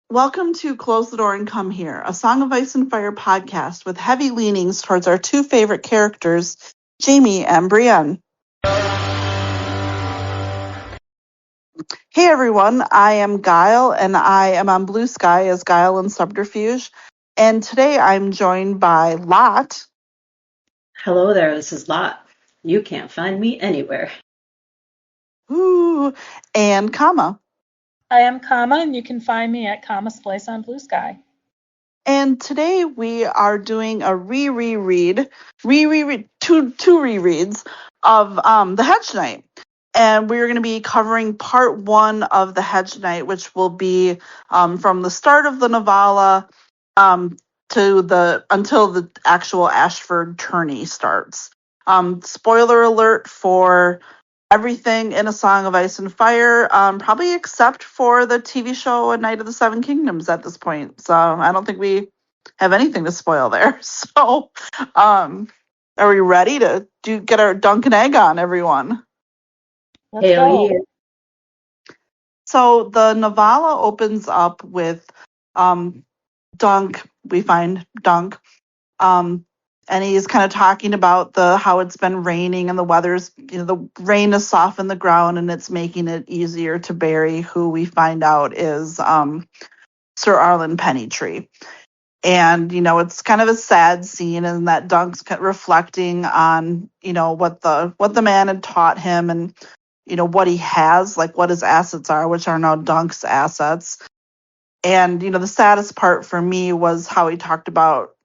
Welcome to Close the Door and Come Here, a Song of Ice and Fire podcast with heavy leanings towards our two favorite characters, Jaime and Brienne. Hey everyone, I am Guile and I am on Blue Sky as Guile in Subterfuge. And today I'm joined by Lot. Hello there, this is Lot. You can't find me anywhere. Ooh, and Kama. I am Kama, and you can find me at Kama's Place on Blue Sky. And today we are doing a re-reread, two rereads of the Hedge Knight. And we're going to be covering part one of the Hedge Knight, which will be from the start of the novella until the actual Ashford tourney starts. Spoiler alert for everything in A Song of Ice and Fire, probably except for the TV show A Night of the Seven Kingdoms at this point. So I don't think we have anything to spoil there. So are we ready to get our dunk and egg on, everyone? Let's Hell go. yeah. So the novella opens up with Dunk. We find Dunk. And he's kind of talking about how it's been raining and the weather's, the rain has softened the ground and it's making it easier to bury who we find out is Sir Arlen Pennytree. And, it's kind of a sad scene, and that Dunk's reflecting on, what the man had taught him and, what he has, like what his assets are, which are now Dunk's assets. And, the saddest part for me was how he talked about,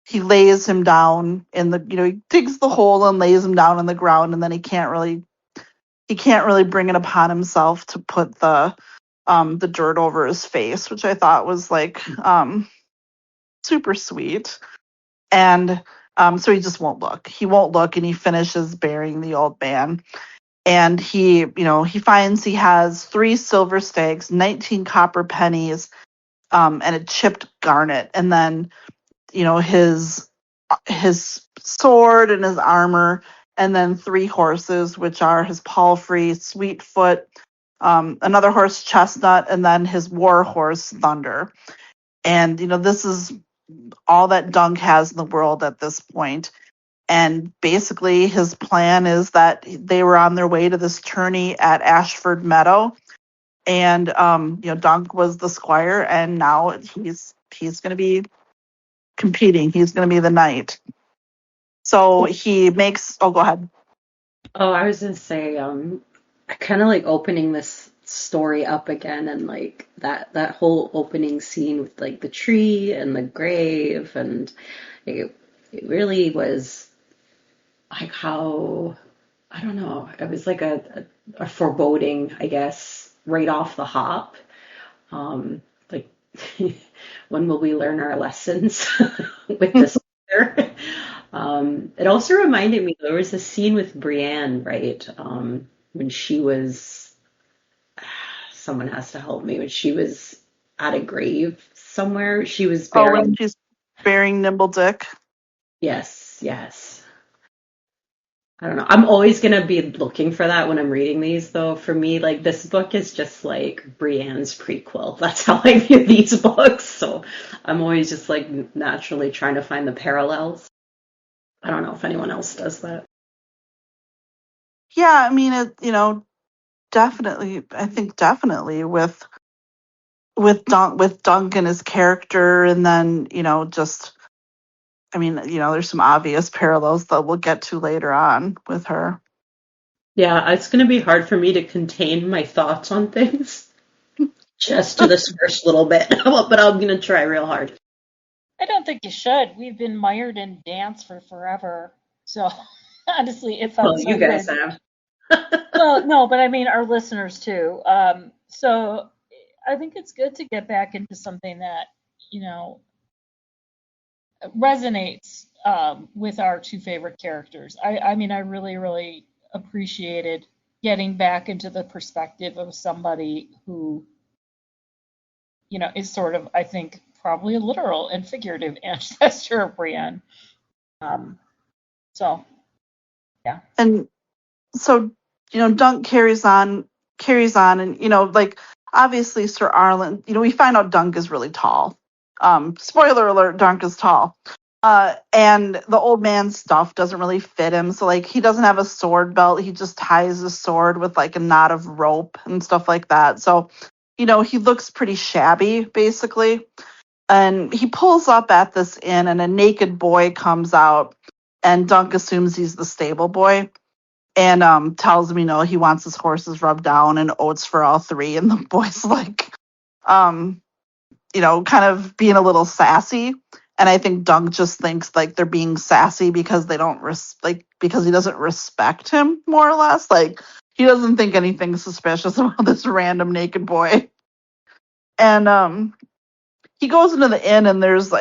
he lays him down in the, he digs the hole and lays him down in the ground, and then he can't really bring it upon himself to put the dirt over his face, which I thought was like super sweet. And so he just won't look. He won't look, and he finishes burying the old man. And he finds he has 3 silver stags, 19 copper pennies, and a chipped garnet, and then his sword and his armor, and then 3 horses, which are his palfrey, Sweetfoot, another horse, Chestnut, and then his war horse, Thunder. And this is all that Dunk has in the world at this point. And basically his plan is that they were on their way to this tourney at Ashford Meadow, and Dunk was the squire, and now he's going to be competing. He's going to be the knight. So he makes. Oh, go ahead. Oh, I was gonna say, I kind of like opening this story up again, and like that whole opening scene with like the tree and the grave, and it really was like how, I don't know, it was like a foreboding, I guess, right off the hop. Like, when will we learn our lessons with this? It also reminded me, there was a scene with Brienne, right? When she was, someone has to help me, when she was at a grave somewhere. She was Oh, buried. and she's burying Nimble Dick. Yes, yes. I don't know. I'm always gonna be looking for that when I'm reading these, though. For me, like, this book is just like Brienne's prequel. That's how I view these books. So I'm always just like naturally trying to find the parallels. I don't know if anyone else does that. Yeah, I mean, definitely. I think definitely with Dunk and his character, and then just. I mean, there's some obvious parallels that we'll get to later on with her. Yeah, it's going to be hard for me to contain my thoughts on things just to this first little bit, but I'm going to try real hard. I don't think you should. We've been mired in dance for forever. So honestly, it Well, felt so you guys good. have. Well, no, but I mean our listeners too. So I think it's good to get back into something that, you know, resonates with our two favorite characters. I mean, I really, really appreciated getting back into the perspective of somebody who, is sort of, I think, probably a literal and figurative ancestor of Brienne. Um, so, yeah. And so, Dunk carries on, and like obviously Sir Arlen, we find out Dunk is really tall. Spoiler alert, Dunk is tall. And the old man's stuff doesn't really fit him. So like he doesn't have a sword belt. He just ties his sword with like a knot of rope and stuff like that. So, he looks pretty shabby basically. And he pulls up at this inn and a naked boy comes out and Dunk assumes he's the stable boy and tells him, he wants his horses rubbed down and oats for all three. And the boy's like, um, kind of being a little sassy. And I think Dunk just thinks like they're being sassy because they don't because he doesn't respect him, more or less. Like he doesn't think anything suspicious about this random naked boy. And he goes into the inn and there's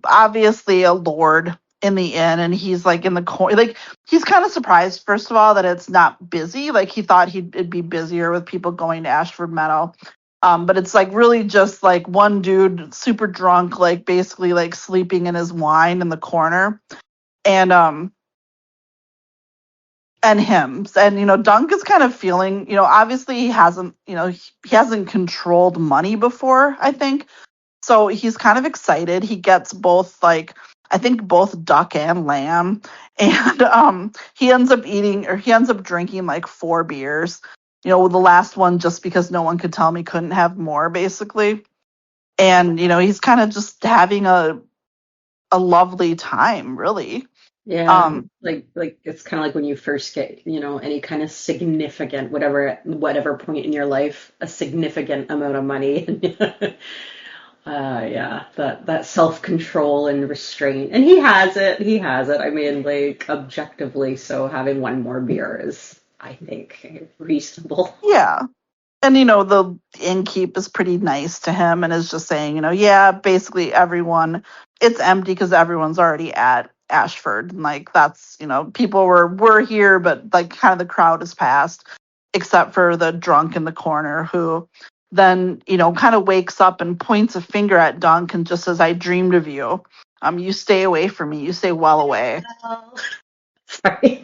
obviously a lord in the inn, and he's like in the corner. Like he's kind of surprised, first of all, that it's not busy. Like he thought it'd be busier with people going to Ashford Meadow. But it's like really just like one dude super drunk, like basically like sleeping in his wine in the corner. And him. And Dunk is kind of feeling, obviously he hasn't controlled money before, I think. So he's kind of excited. He gets both I think both duck and lamb. And he ends up drinking like 4 beers. The last one just because no one could tell him he couldn't have more, basically. And he's kind of just having a lovely time, really. Yeah, like it's kind of like when you first get, any kind of significant, whatever point in your life, a significant amount of money. Yeah, that self-control and restraint. And he has it. He has it. I mean, like objectively, so having one more beer is, I think, reasonable. Yeah. And the innkeep is pretty nice to him and is just saying, yeah, basically everyone, it's empty because everyone's already at Ashford. And like that's, people were here, but like kind of the crowd has passed, except for the drunk in the corner who then, kind of wakes up and points a finger at Dunk and just says, I dreamed of you. You stay away from me. You stay well away. Sorry.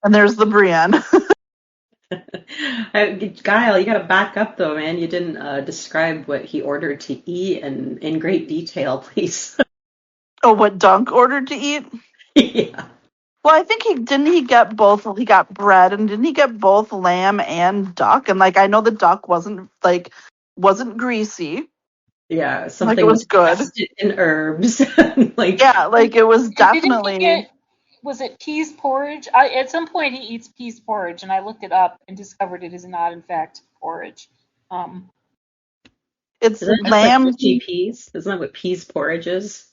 And there's the Brienne. Guile, you gotta back up though, man. You didn't describe what he ordered to eat and in great detail, please. Oh, what Dunk ordered to eat? Yeah. Well, I think he get both. He got bread, and didn't he get both lamb and duck? And like I know the duck wasn't greasy. Yeah, something like it was good dusted in herbs. Like yeah, like it was definitely. Was it peas porridge? At some point he eats peas porridge, and I looked it up and discovered it is not, in fact, porridge. It's isn't it lamb like peas. Isn't that what peas porridge is?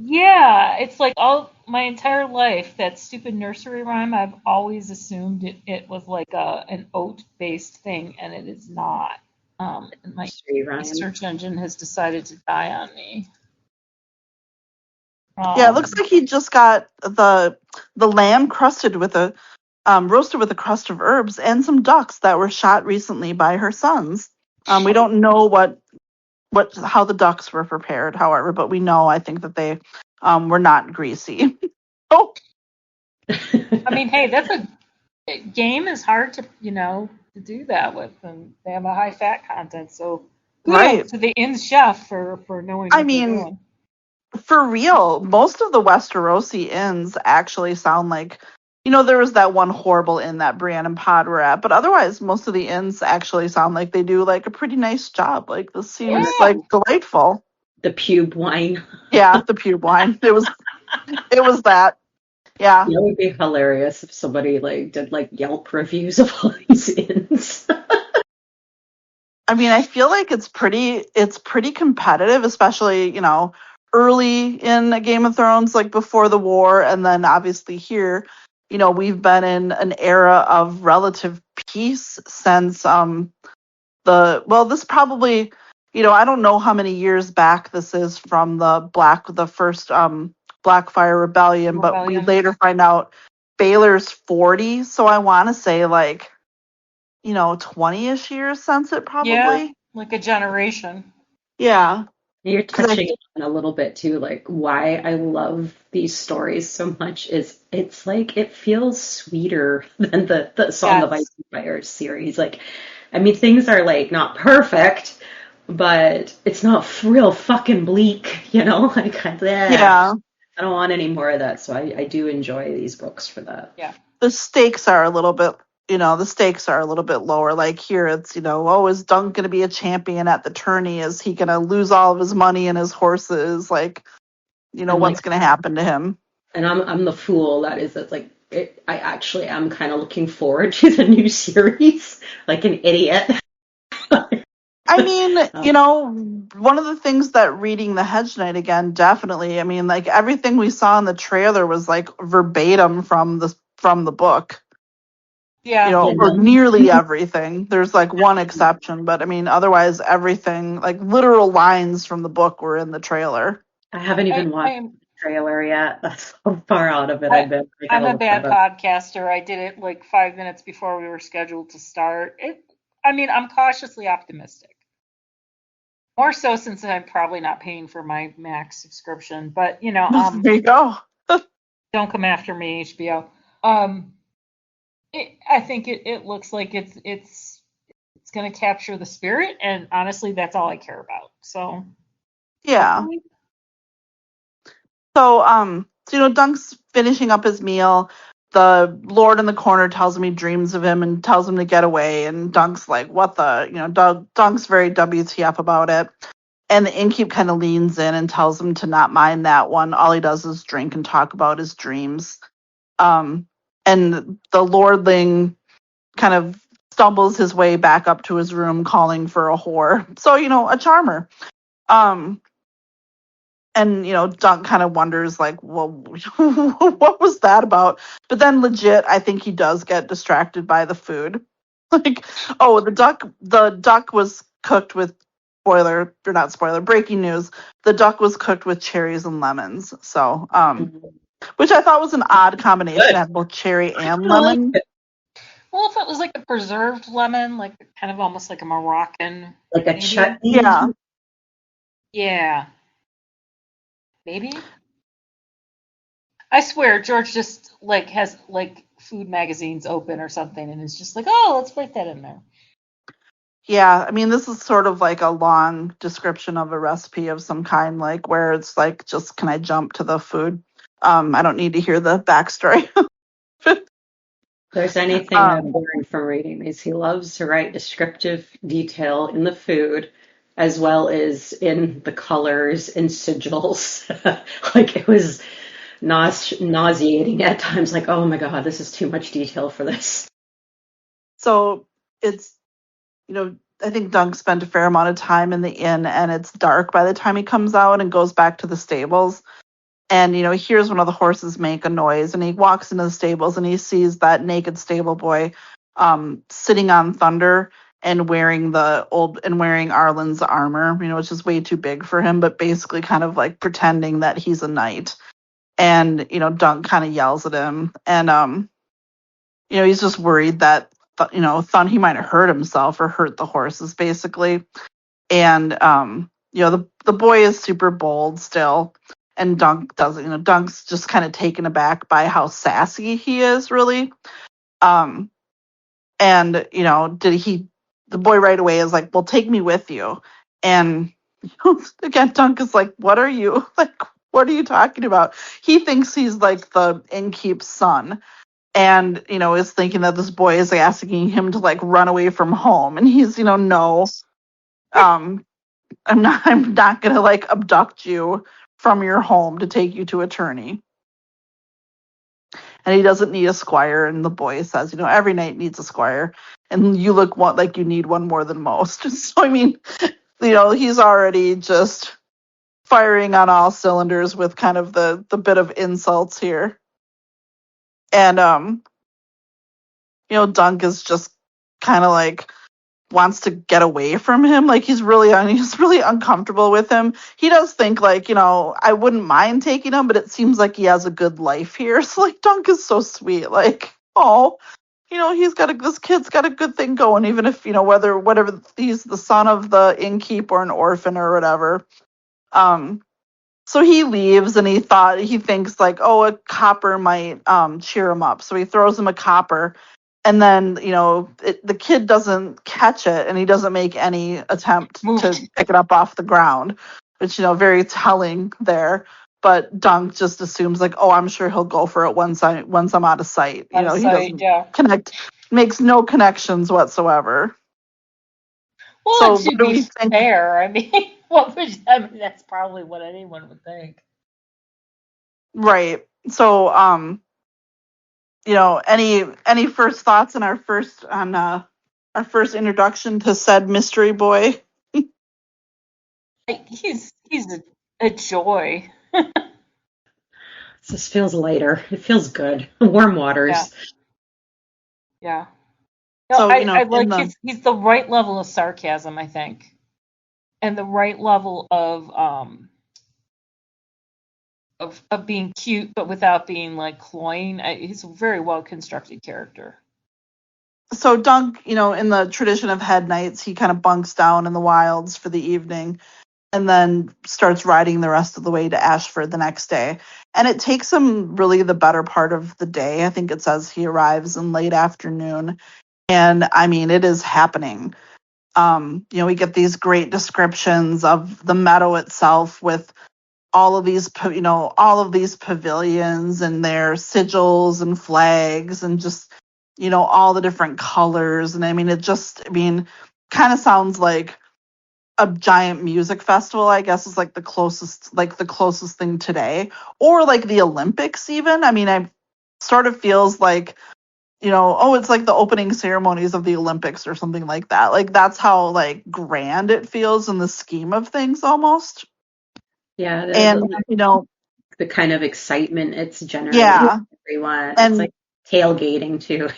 Yeah, it's like all my entire life, that stupid nursery rhyme, I've always assumed it was like an oat-based thing, and it is not. And my search engine has decided to die on me. Yeah, it looks like he just got the lamb roasted with a crust of herbs and some ducks that were shot recently by her sons. We don't know how the ducks were prepared, however, but we know, I think, that they were not greasy. Oh. I mean, hey, game is hard to do that with, and they have a high fat content, so kudos to the inn chef for knowing what they're doing. For real, most of the Westerosi inns actually sound like, there was that one horrible inn that Brienne and Pod were at, but otherwise most of the inns actually sound like they do like a pretty nice job. Like this seems like delightful. The pube wine. Yeah, the pube wine. It was that. Yeah. It would be hilarious if somebody did Yelp reviews of all these inns. I mean, I feel like it's pretty competitive, especially, early in a Game of Thrones, like before the war, and then obviously here, we've been in an era of relative peace since this probably, I don't know how many years back this is from the first Blackfire Rebellion, but we later find out Baylor's 40, so I want to say 20-ish years since it probably. Yeah, like a generation. Yeah. You're touching on a little bit too, like why I love these stories so much is it's like it feels sweeter than the Song of Ice and Fire series. Like I mean, things are like not perfect, but it's not real fucking bleak, you know? Like, Yeah. I don't want any more of that. So I do enjoy these books for that. Yeah. The stakes are a little bit, the stakes are a little bit lower. Like here, it's, oh, is Dunk going to be a champion at the tourney? Is he going to lose all of his money and his horses? Like, I'm what's like, going to happen to him? and I'm the fool that's like, I actually am kind of looking forward to the new series, like an idiot. I mean, one of the things that reading the Hedge Knight again, definitely, I mean, like everything we saw in the trailer was like verbatim from the book, Yeah. or nearly everything. There's like one exception, but I mean, otherwise everything, like literal lines from the book were in the trailer. I haven't even watched the trailer yet. That's how far out of it I've been. I I'm gotta a look bad that up. podcaster. I did it like 5 minutes before we were scheduled to start. I mean, I'm cautiously optimistic. More so since I'm probably not paying for my Max subscription, but There you go. don't come after me, HBO. Um, I think it looks like it's going to capture the spirit, and honestly, that's all I care about. So Yeah. hopefully. So, Dunk's finishing up his meal. The Lord in the corner tells him he dreams of him and tells him to get away. And Dunk's like, what the, Dunk's very WTF about it. And the innkeep kind of leans in and tells him to not mind that one. All he does is drink and talk about his dreams. And the lordling kind of stumbles his way back up to his room calling for a whore. So, a charmer. And Dunk kind of wonders like, well, what was that about? But then legit, I think he does get distracted by the food. Like, oh, the duck was cooked with breaking news. The duck was cooked with cherries and lemons. So, which I thought was an odd combination. Good. It had both cherry and I like lemon. it. Well, if it was like a preserved lemon, like kind of almost like a Moroccan, Like a maybe. chutney. Yeah. Yeah, maybe. I swear, George just like has like food magazines open or something, and is just like, oh, let's write that in there. Yeah, I mean, this is sort of like a long description of a recipe of some kind, like where it's like, just can I jump to the food? I don't need to hear the backstory. If there's anything I've learned from reading these, he loves to write descriptive detail in the food as well as in the colors and sigils. Like it was nauseating at times, like, oh my God, this is too much detail for this. So it's, I think Dunk spent a fair amount of time in the inn, and it's dark by the time he comes out and goes back to the stables. And, he hears one of the horses make a noise, and he walks into the stables and he sees that naked stable boy sitting on Thunder and wearing Arlen's armor, which is way too big for him, but basically kind of like pretending that he's a knight. And, Dunk kind of yells at him. And, he's just worried that, he might have hurt himself or hurt the horses, basically. And, the boy is super bold still. And Dunk doesn't, Dunk's just kind of taken aback by how sassy he is, really. And, the boy right away is like, well, take me with you. And, again, Dunk is like, what are you? Like, what are you talking about? He thinks he's like the innkeep's son, and is thinking that this boy is asking him to like run away from home, and he's no, I'm not gonna like abduct you from your home to take you to a tourney. And he doesn't need a squire, and the boy says, every knight needs a squire, and you look like you need one more than most. So I mean, he's already just firing on all cylinders with kind of the bit of insults here. And Dunk is just kind of like wants to get away from him. Like he's really uncomfortable with him. He does think like, I wouldn't mind taking him, but it seems like he has a good life here. So like Dunk is so sweet. Like, oh, this kid's got a good thing going, even if, whatever he's the son of the innkeep or an orphan or whatever. So he leaves, and he thinks like, oh, a copper might cheer him up. So he throws him a copper, and then, the kid doesn't catch it, and he doesn't make any attempt to pick it up off the ground, which, very telling there. But Dunk just assumes like, oh, I'm sure he'll go for it once I'm out of sight. He doesn't makes no connections whatsoever. Well, So to what do be we think? fair, I mean, that's probably what anyone would think. Right. So, any first thoughts on our first introduction to said mystery boy? He's a joy. This feels lighter. It feels good. Warm waters. Yeah. No, So, I like he's the right level of sarcasm, I think. And the right level of being cute but without being like cloying. He's a very well constructed character. So Dunk, in the tradition of Head Knights, he kind of bunks down in the wilds for the evening and then starts riding the rest of the way to Ashford the next day. And it takes him really the better part of the day. I think it says he arrives in late afternoon. And I mean, it is happening. We get these great descriptions of the meadow itself with all of these pavilions and their sigils and flags and just all the different colors. And I mean, kind of sounds like a giant music festival, I guess, is like the closest thing today, or like the Olympics even. I mean, I sort of feels like, it's like the opening ceremonies of the Olympics or something like that. Like that's how like grand it feels in the scheme of things almost. Yeah, And the kind of excitement it's generating yeah, everyone. and It's like tailgating too.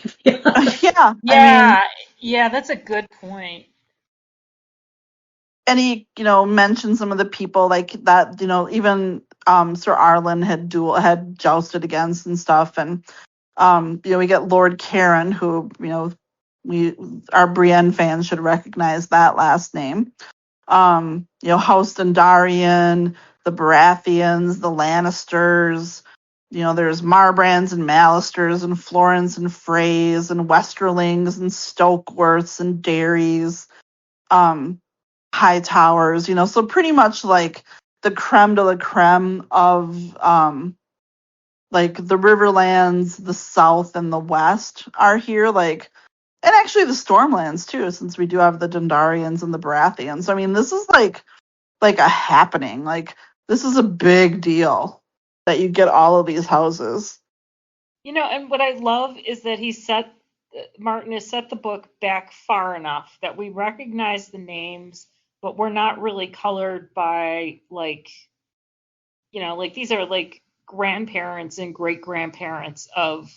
yeah, yeah, that's a good point. And he, mentioned some of the people like that, even Sir Arlen had jousted against and stuff. And we get Lord Karen, who, our Brienne fans should recognize that last name. House Dondarrion, the Baratheons, the Lannisters. There's Marbrands and Mallisters and Florence and Freys and Westerlings and Stokeworths and Darys. High towers, so pretty much like the creme de la creme of like the Riverlands, the South and the West are here, like, and actually the Stormlands too, since we do have the Dondarrions and the Baratheons. I mean, this is like a happening. Like this is a big deal that you get all of these houses. And what I love is that Martin has set the book back far enough that we recognize the names, but we're not really colored by like these are like grandparents and great grandparents of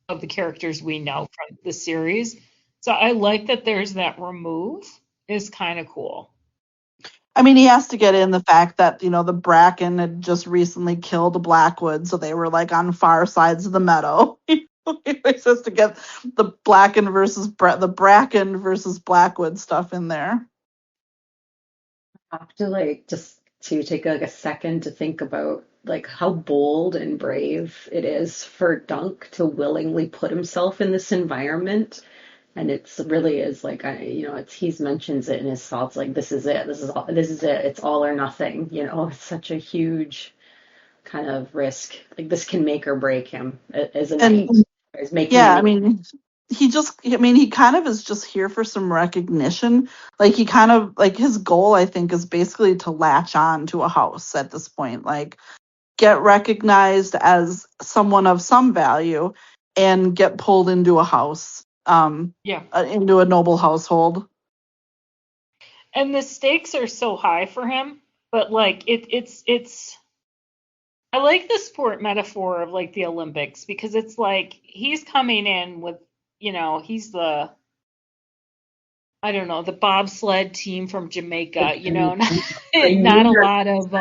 the characters we know from the series. So I like that there's that remove is kind of cool. I mean, he has to get in the fact that, the Bracken had just recently killed Blackwood, so they were like on far sides of the meadow. He has to get the Bracken versus Blackwood stuff in there. I have to like just to take like a second to think about like how bold and brave it is for Dunk to willingly put himself in this environment. And it's really is like he's mentions it in his thoughts like this is it, it's all or nothing. It's such a huge kind of risk. Like this can make or break him as a knight. I mean, he kind of is just here for some recognition. Like he kind of like his goal, I think, is basically to latch on to a house at this point, like get recognized as someone of some value and get pulled into a house. Into a noble household. And the stakes are so high for him, but like it's I like the sport metaphor of like the Olympics because it's like he's coming in with, he's the I don't know, the bobsled team from Jamaica, not a lot of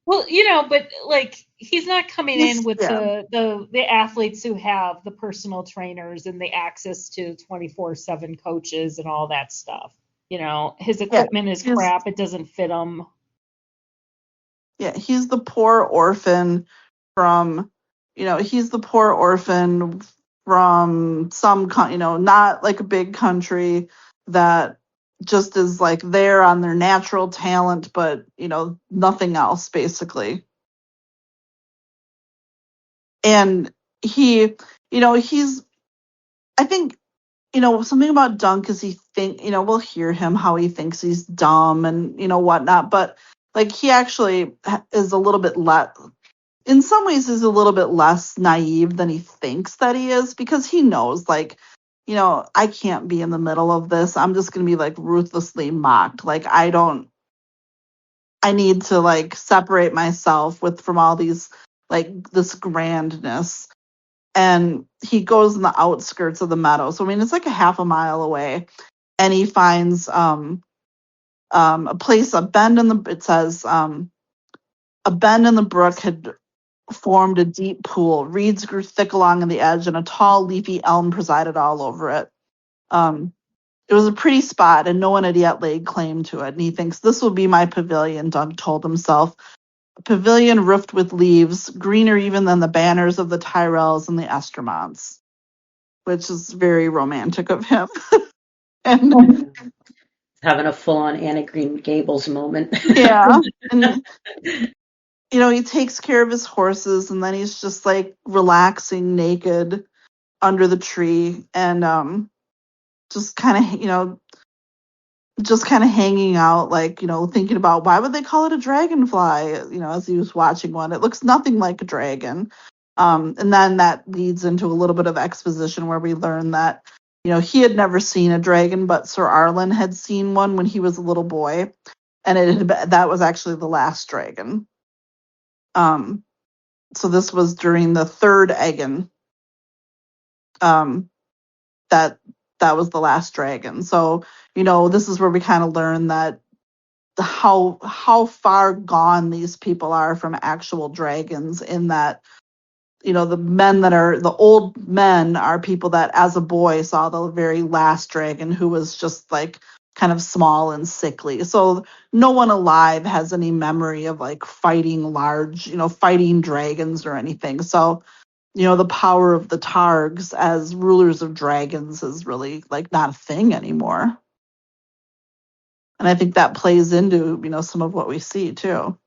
well, but like he's not coming in with the athletes who have the personal trainers and the access to 24/7 coaches and all that stuff. His equipment is crap, it doesn't fit him. Yeah, he's the poor orphan from he's the poor orphan from some, not like a big country that just is like there on their natural talent, but, nothing else basically. And he's, I think, something about Dunk is we'll hear him how he thinks he's dumb and, whatnot, but like he actually is a little bit less, in some ways is a little bit less naive than he thinks that he is, because he knows like, I can't be in the middle of this. I'm just going to be like ruthlessly mocked. Like I need to like separate myself from all these, like this grandness. And he goes in the outskirts of the meadow. So I mean, it's like a half a mile away, and he finds a place, a bend in the. It says a bend in the brook had formed a deep pool. Reeds grew thick along the edge, and a tall, leafy elm presided all over it. It was a pretty spot, and no one had yet laid claim to it. And he thinks, this will be my pavilion, Doug told himself. A pavilion roofed with leaves, greener even than the banners of the Tyrells and the Estermonts, which is very romantic of him. And Having a full-on Anna Green Gables moment. yeah, and he takes care of his horses, and then he's just like relaxing naked under the tree, and just kind of hanging out, like, thinking about why would they call it a dragonfly, as he was watching one. It looks nothing like a dragon. And then that leads into a little bit of exposition where we learn that, he had never seen a dragon, but Sir Arlen had seen one when he was a little boy. And that was actually the last dragon. So this was during the third Aegon. That was the last dragon. So, this is where we kind of learn that how far gone these people are from actual dragons, in that, the old men are people that as a boy saw the very last dragon, who was just like kind of small and sickly. So no one alive has any memory of like fighting fighting dragons or anything. So, the power of the Targs as rulers of dragons is really like not a thing anymore. And I think that plays into, some of what we see too.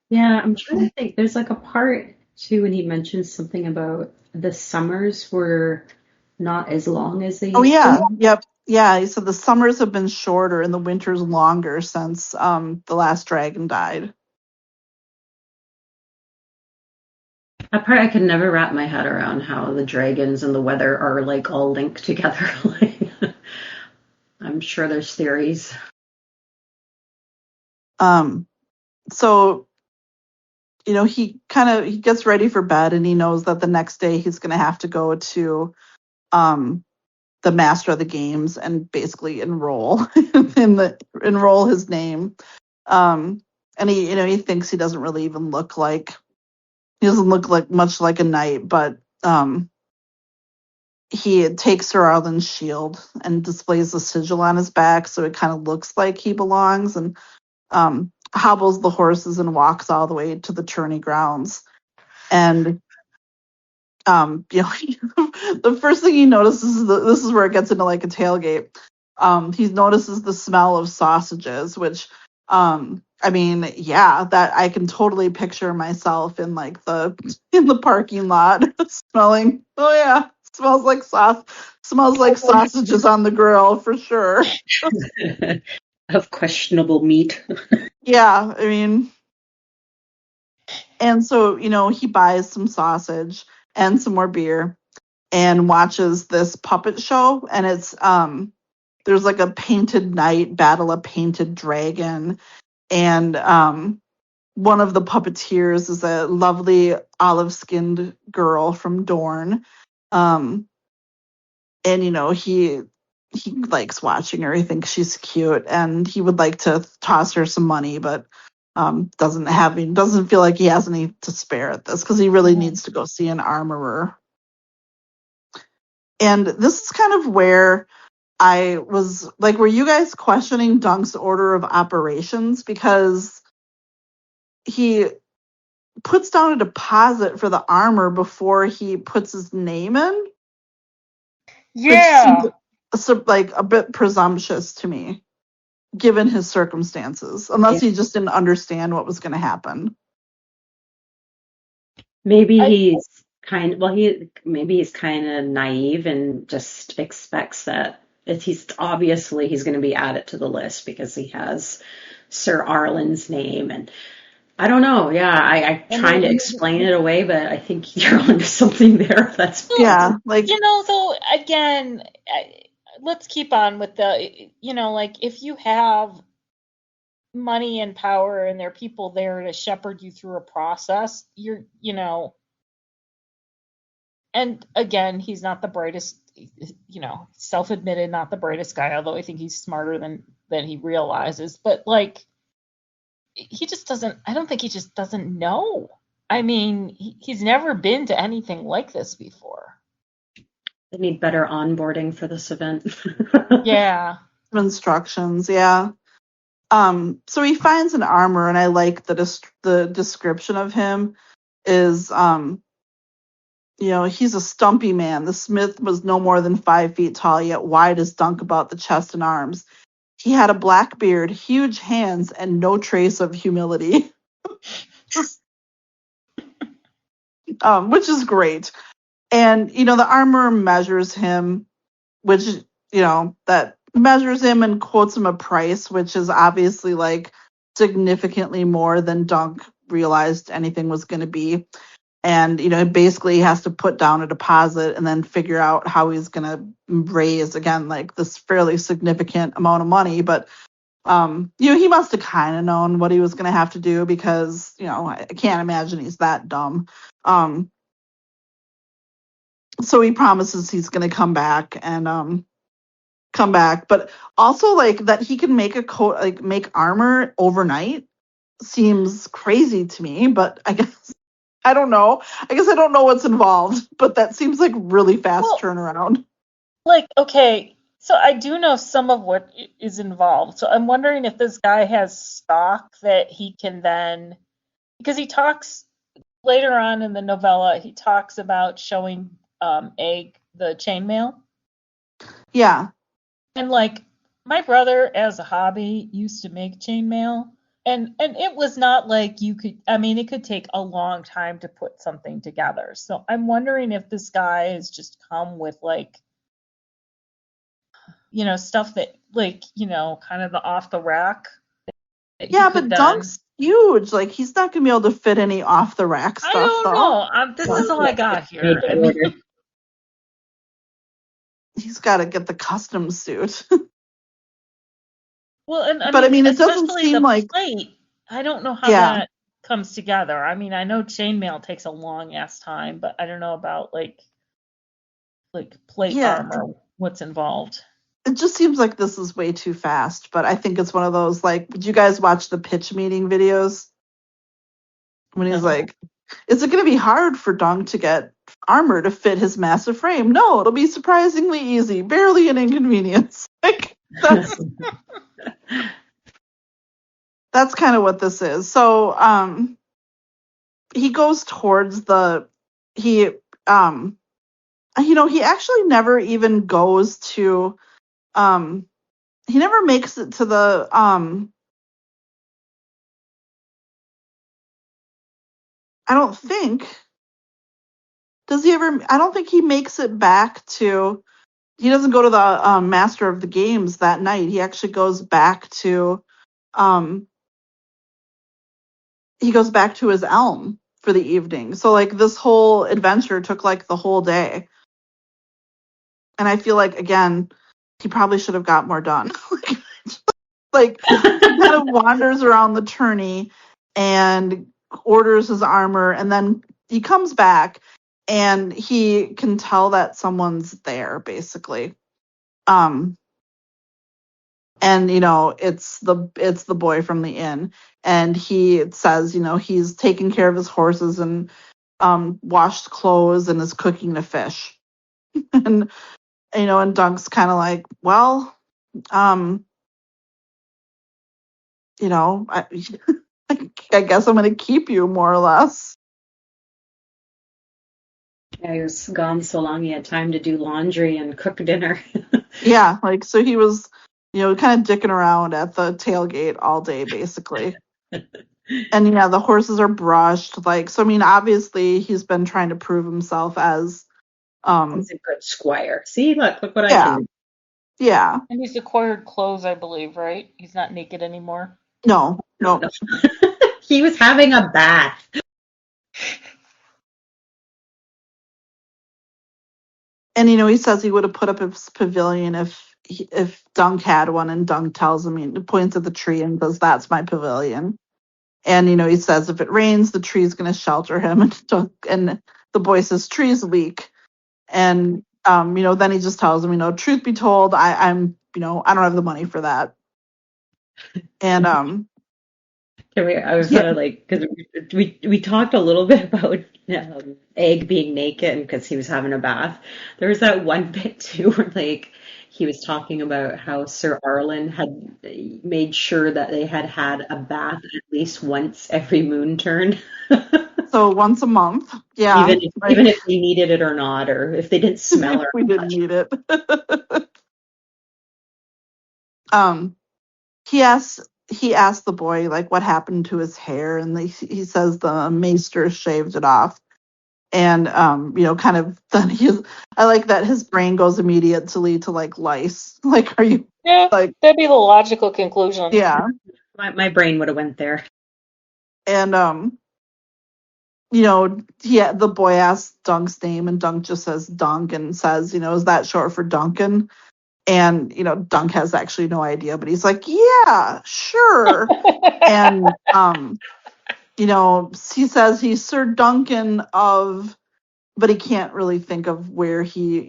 Yeah, I'm trying to think. There's like a part too when he mentions something about the summers were not as long as they Oh used to yeah, yep, yeah. He said the summers have been shorter and the winters longer since the last dragon died. That part I could never wrap my head around, how the dragons and the weather are like all linked together. I'm sure there's theories. So he gets ready for bed, and he knows that the next day he's going to have to go to the master of the games and basically enroll his name. And he thinks he doesn't really even look like, he doesn't look like much like a knight, but he takes Sir Arlen's shield and displays the sigil on his back, so it kind of looks like he belongs, and hobbles the horses and walks all the way to the tourney grounds. And the first thing he notices is this is where it gets into like a tailgate. He notices the smell of sausages, which I mean, yeah, that I can totally picture myself in like in the parking lot smelling. Oh yeah, smells like sausages on the grill for sure. Of questionable meat. Yeah, I mean, and so he buys some sausage and some more beer and watches this puppet show, and it's there's like a painted knight battle a painted dragon, and one of the puppeteers is a lovely olive-skinned girl from Dorne. And he likes watching her. He thinks she's cute, and he would like to toss her some money, but doesn't feel like he has any to spare at this, because he really needs to go see an armorer. And this is kind of where I was like, were you guys questioning Dunk's order of operations? Because he puts down a deposit for the armor before he puts his name in, which seems like a bit presumptuous to me, given his circumstances, unless he just didn't understand what was going to happen. Maybe he's maybe he's kind of naive and just expects that he's going to be added to the list because he has Sir Arlen's name, and I don't know. Yeah, I'm trying to explain it away, but I think you're onto something there. That's like, though, again, let's keep on with the, like, if you have money and power and there are people there to shepherd you through a process, and again, he's not the brightest, self-admitted, not the brightest guy, although I think he's smarter than he realizes. But like, he just doesn't, I don't think he just doesn't know. I mean, he's never been to anything like this before. They need better onboarding for this event. Yeah. Instructions, yeah. So he finds an armor, and I like the description of him is, he's a stumpy man. The smith was no more than 5 feet tall, yet wide as dunk about the chest and arms. He had a black beard, huge hands, and no trace of humility. Which is great. And, the armor measures him, which, that measures him and quotes him a price, which is obviously like significantly more than Dunk realized anything was going to be. And, basically he has to put down a deposit and then figure out how he's going to raise, again, like this fairly significant amount of money. But, he must have kind of known what he was going to have to do because, I can't imagine he's that dumb. So he promises he's going to come back, but also like that he can make a coat, like make armor overnight seems crazy to me, but I guess I don't know. I guess I don't know what's involved, but that seems like really fast turnaround. Like, okay, so I do know some of what is involved. So I'm wondering if this guy has stock that he can then, because he talks later on in the novella, he talks about showing Egg the chainmail. Yeah. And like, my brother as a hobby used to make chainmail. And it was not like you could, I mean, it could take a long time to put something together. So I'm wondering if this guy has just come with like, stuff that like, kind of the off the rack. Yeah, but Dunk's huge. Like, he's not going to be able to fit any off the rack stuff. I don't know. This is all I got here. I mean, he's got to get the custom suit. Well, and I mean, it doesn't seem like plate. I don't know how that comes together. I mean, I know chainmail takes a long ass time, but I don't know about like plate armor. What's involved? It just seems like this is way too fast. But I think it's one of those like. Did you guys watch the pitch meeting videos? When he's like, "Is it going to be hard for Dunk to get armor to fit his massive frame?" No, it'll be surprisingly easy, barely an inconvenience. Like that's kind of what this is. So he goes towards he actually never even goes to he never makes it to the I don't think does he ever I don't think he makes it back to he doesn't go to the master of the games that night. He actually goes back to his elm for the evening. So like this whole adventure took like the whole day. And I feel like again, he probably should have got more done. like he kind of wanders around the tourney and orders his armor, and then he comes back and he can tell that someone's there basically. And it's the boy from the inn, and he says he's taking care of his horses and washed clothes and is cooking the fish. And and Dunk's kind of like, well, I, I guess I'm going to keep you, more or less. Yeah, he was gone so long he had time to do laundry and cook dinner. Yeah, like, so he was, kind of dicking around at the tailgate all day, basically. And yeah, the horses are brushed. Like, so I mean, obviously he's been trying to prove himself as, He's a good squire. See, look what I yeah, can do. yeah, And he's acquired clothes, I believe, right? He's not naked anymore. no, No, no. no. He was having a bath. And he says he would have put up his pavilion if Dunk had one, and Dunk tells him, he points at the tree and says, "That's my pavilion." And he says if it rains, the tree's going to shelter him. And the boy says, "Trees leak." And then he just tells him, "Truth be told, I don't have the money for that." And I was yeah, kind of like, because we talked a little bit about Egg being naked because he was having a bath. There was that one bit too where like he was talking about how Sir Arlen had made sure that they had had a bath at least once every moon turn, so once a month, yeah, even like if they needed it or not, or if they didn't smell if or we didn't much. need it. um he asked the boy like what happened to his hair, and he says the maester shaved it off. And kind of then I like that his brain goes immediately to like lice. Like, are you Yeah, like, that'd be the logical conclusion. yeah. My brain would have went there. And yeah, the boy asks Dunk's name, and Dunk just says Dunk, and says, is that short for Duncan? And Dunk has actually no idea, but he's like, yeah, sure. And he says he's Sir Duncan of, but he can't really think of where he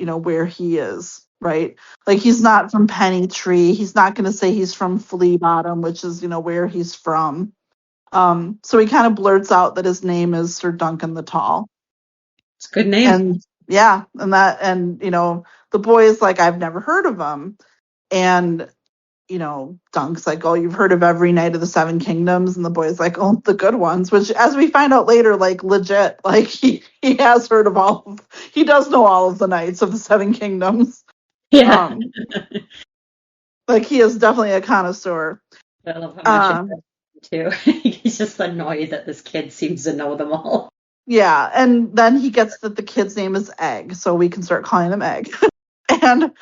is, right? Like, he's not from Penny Tree. He's not going to say he's from Flea Bottom, which is where he's from. So he kind of blurts out that his name is Sir Duncan the Tall. It's a good name. And yeah, and the boy is like, I've never heard of him. And Dunk's like, oh, you've heard of every Knight of the Seven Kingdoms? And the boy's like, oh, the good ones, which, as we find out later, like, legit, like, he has heard of he does know all of the Knights of the Seven Kingdoms. Yeah. Like, he is definitely a connoisseur. I love how much it too. He's just annoyed that this kid seems to know them all. Yeah, and then he gets that the kid's name is Egg, so we can start calling him Egg. And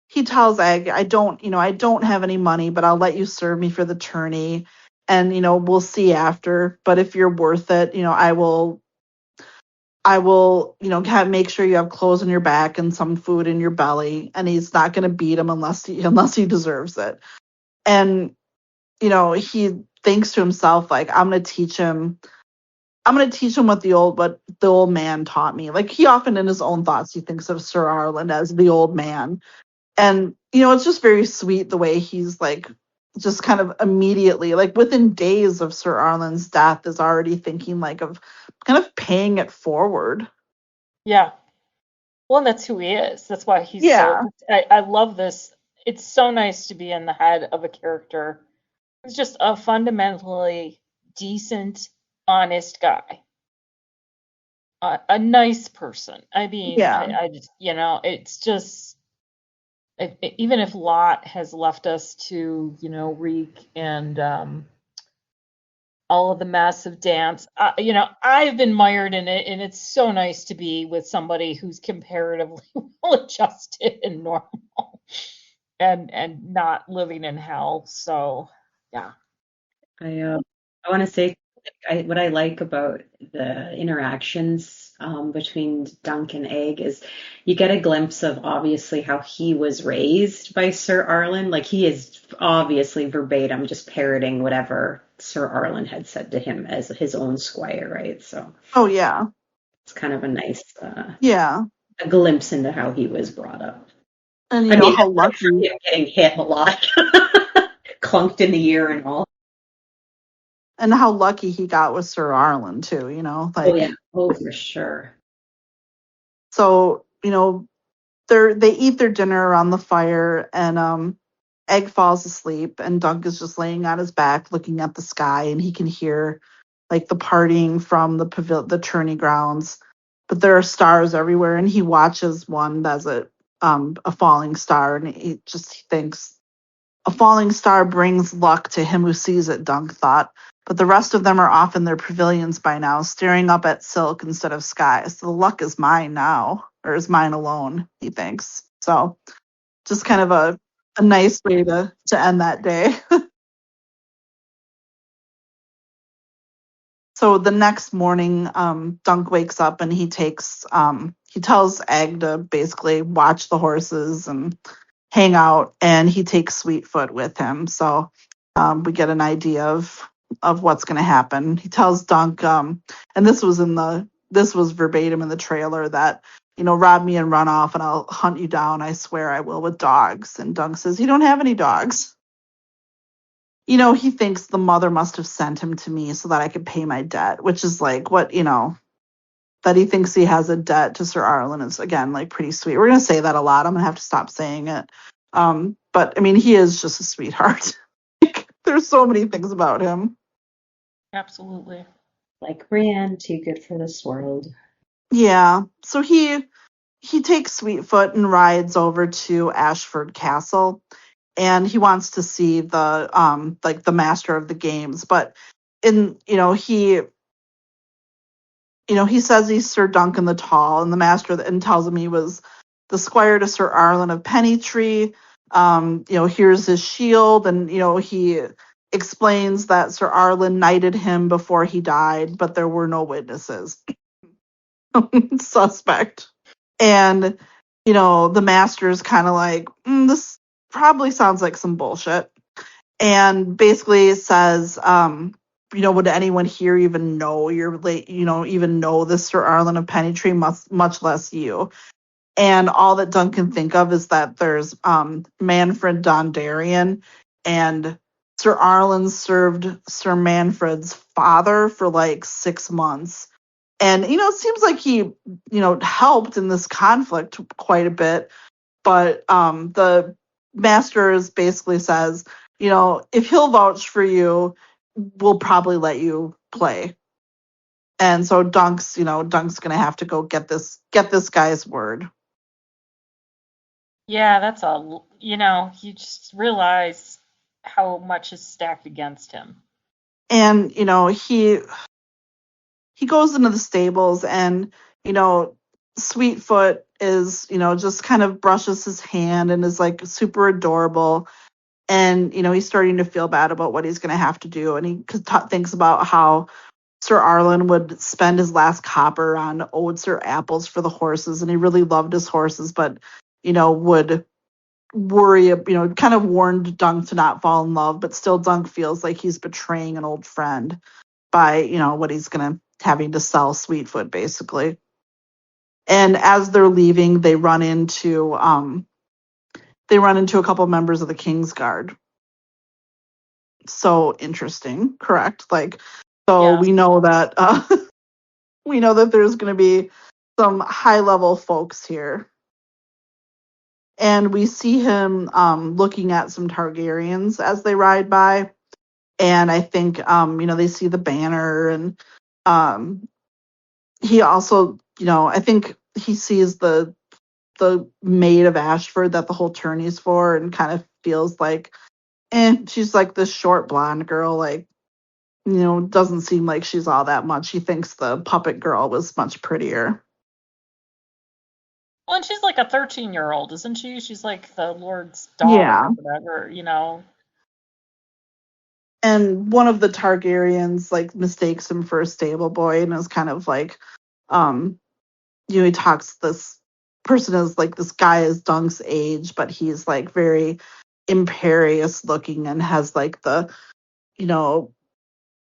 he tells Egg, I don't have any money, but I'll let you serve me for the tourney, and we'll see after. But if you're worth it, I will make sure you have clothes on your back and some food in your belly. And he's not going to beat him unless he deserves it. And he thinks to himself, like, I'm going to teach him what the old man taught me. Like, he often in his own thoughts, he thinks of Sir Arlen as the old man. And it's just very sweet the way he's like, just kind of immediately, like within days of Sir Arlen's death, is already thinking like of kind of paying it forward. Yeah. Well, and that's who he is. That's why he's so. Yeah. I love this. It's so nice to be in the head of a character who's just a fundamentally decent, honest guy, a nice person. I mean, Yeah. I just, it's just, even if Lot has left us to, reek and all of the massive dance. I've been mired in it, and it's so nice to be with somebody who's comparatively well adjusted and normal, and not living in hell. So, yeah, I want to say what I like about the interactions between Dunk and Egg is you get a glimpse of obviously how he was raised by Sir Arlen. Like he is obviously verbatim just parroting whatever Sir Arlen had said to him as his own squire, right? So Oh yeah. it's kind of a nice Yeah. a glimpse into how he was brought up. And I mean, how aside from lucky him getting hit a lot, clunked in the ear and all. he got with Sir Arlen too, Oh like, yeah, oh for sure. so, they eat their dinner around the fire. And Egg falls asleep, and Dunk is just laying on his back looking at the sky, and he can hear like the partying from the tourney grounds. But there are stars everywhere, and he watches one that's a falling star, and he thinks a falling star brings luck to him who sees it, Dunk thought. But the rest of them are off in their pavilions by now, staring up at silk instead of sky. So the luck is mine now, or is mine alone, he thinks. So just kind of a nice way to end that day. So the next morning, Dunk wakes up and he tells Egg to basically watch the horses and hang out, and he takes Sweetfoot with him. So we get an idea of what's going to happen. He tells Dunk, and this was verbatim in the trailer, that rob me and run off and I'll hunt you down. I swear I will, with dogs. And Dunk says, you don't have any dogs. He thinks the mother must have sent him to me so that I could pay my debt, which is like what, that he thinks he has a debt to Sir Arlen is, again, like pretty sweet. We're going to say that a lot. I'm going to have to stop saying it. But I mean, he is just a sweetheart. Like, there's so many things about him. Absolutely. Like Brienne, too good for this world. Yeah. So he takes Sweetfoot and rides over to Ashford Castle, and he wants to see the like the master of the games. But he says he's Sir Duncan the Tall, and the master and tells him he was the squire to Sir Arlen of Pennytree. Here's his shield, and he explains that Sir Arlen knighted him before he died, but there were no witnesses. Suspect. And the master's kind of like, this probably sounds like some bullshit, and basically says, would anyone here even know you're late, even know this Sir Arlen of Pennytree, much less you. And all that Dunk can think of is that there's Manfred Dondarrion, and Sir Arlen served Sir Manfred's father for like 6 months. And, it seems like he, helped in this conflict quite a bit. But the master basically says, if he'll vouch for you, we'll probably let you play. And so Dunk's going to have to go get this guy's word. Yeah, that's all. You just realize how much is stacked against him. And, he goes into the stables, and, Sweetfoot is, just kind of brushes his hand and is like super adorable. And, he's starting to feel bad about what he's going to have to do. And he thinks about how Sir Arlen would spend his last copper on oats or apples for the horses. And he really loved his horses, but, would worry, kind of warned Dunk to not fall in love. But still, Dunk feels like he's betraying an old friend by, what he's going to having to sell Sweetfoot, basically. And as they're leaving, they run into a couple members of the King's Guard. So interesting, correct? Like, so Yeah. we know that there's going to be some high level folks here. And we see him looking at some Targaryens as they ride by. And I think they see the banner, and he also, I think he sees the maid of Ashford that the whole tourney's for, and kind of feels like, she's like this short blonde girl, like, doesn't seem like she's all that much. He thinks the puppet girl was much prettier. Well, and she's like a 13-year-old, isn't she? She's like the Lord's daughter, Yeah. or whatever. And one of the Targaryens like mistakes him for a stable boy, and is kind of like, he talks, this person is like, this guy is Dunk's age, but he's like very imperious looking and has like the,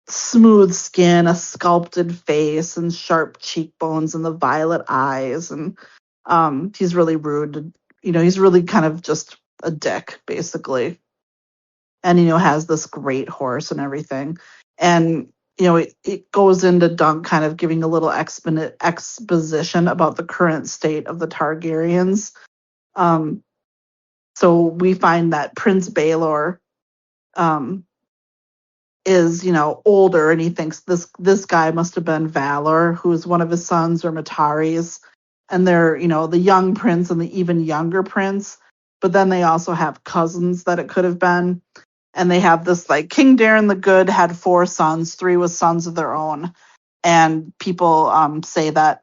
smooth skin, a sculpted face, and sharp cheekbones, and the violet eyes. And he's really rude. He's really kind of just a dick, basically. And, has this great horse and everything. And, it goes into Dunk kind of giving a little exposition about the current state of the Targaryens. So we find that Prince Baelor is, older, and he thinks this guy must have been Valor, who is one of his sons, or Mataris. And they're, the young prince and the even younger prince. But then they also have cousins that it could have been. And they have this, like, King Daeron the Good had 4 sons, 3 was sons of their own. And people say that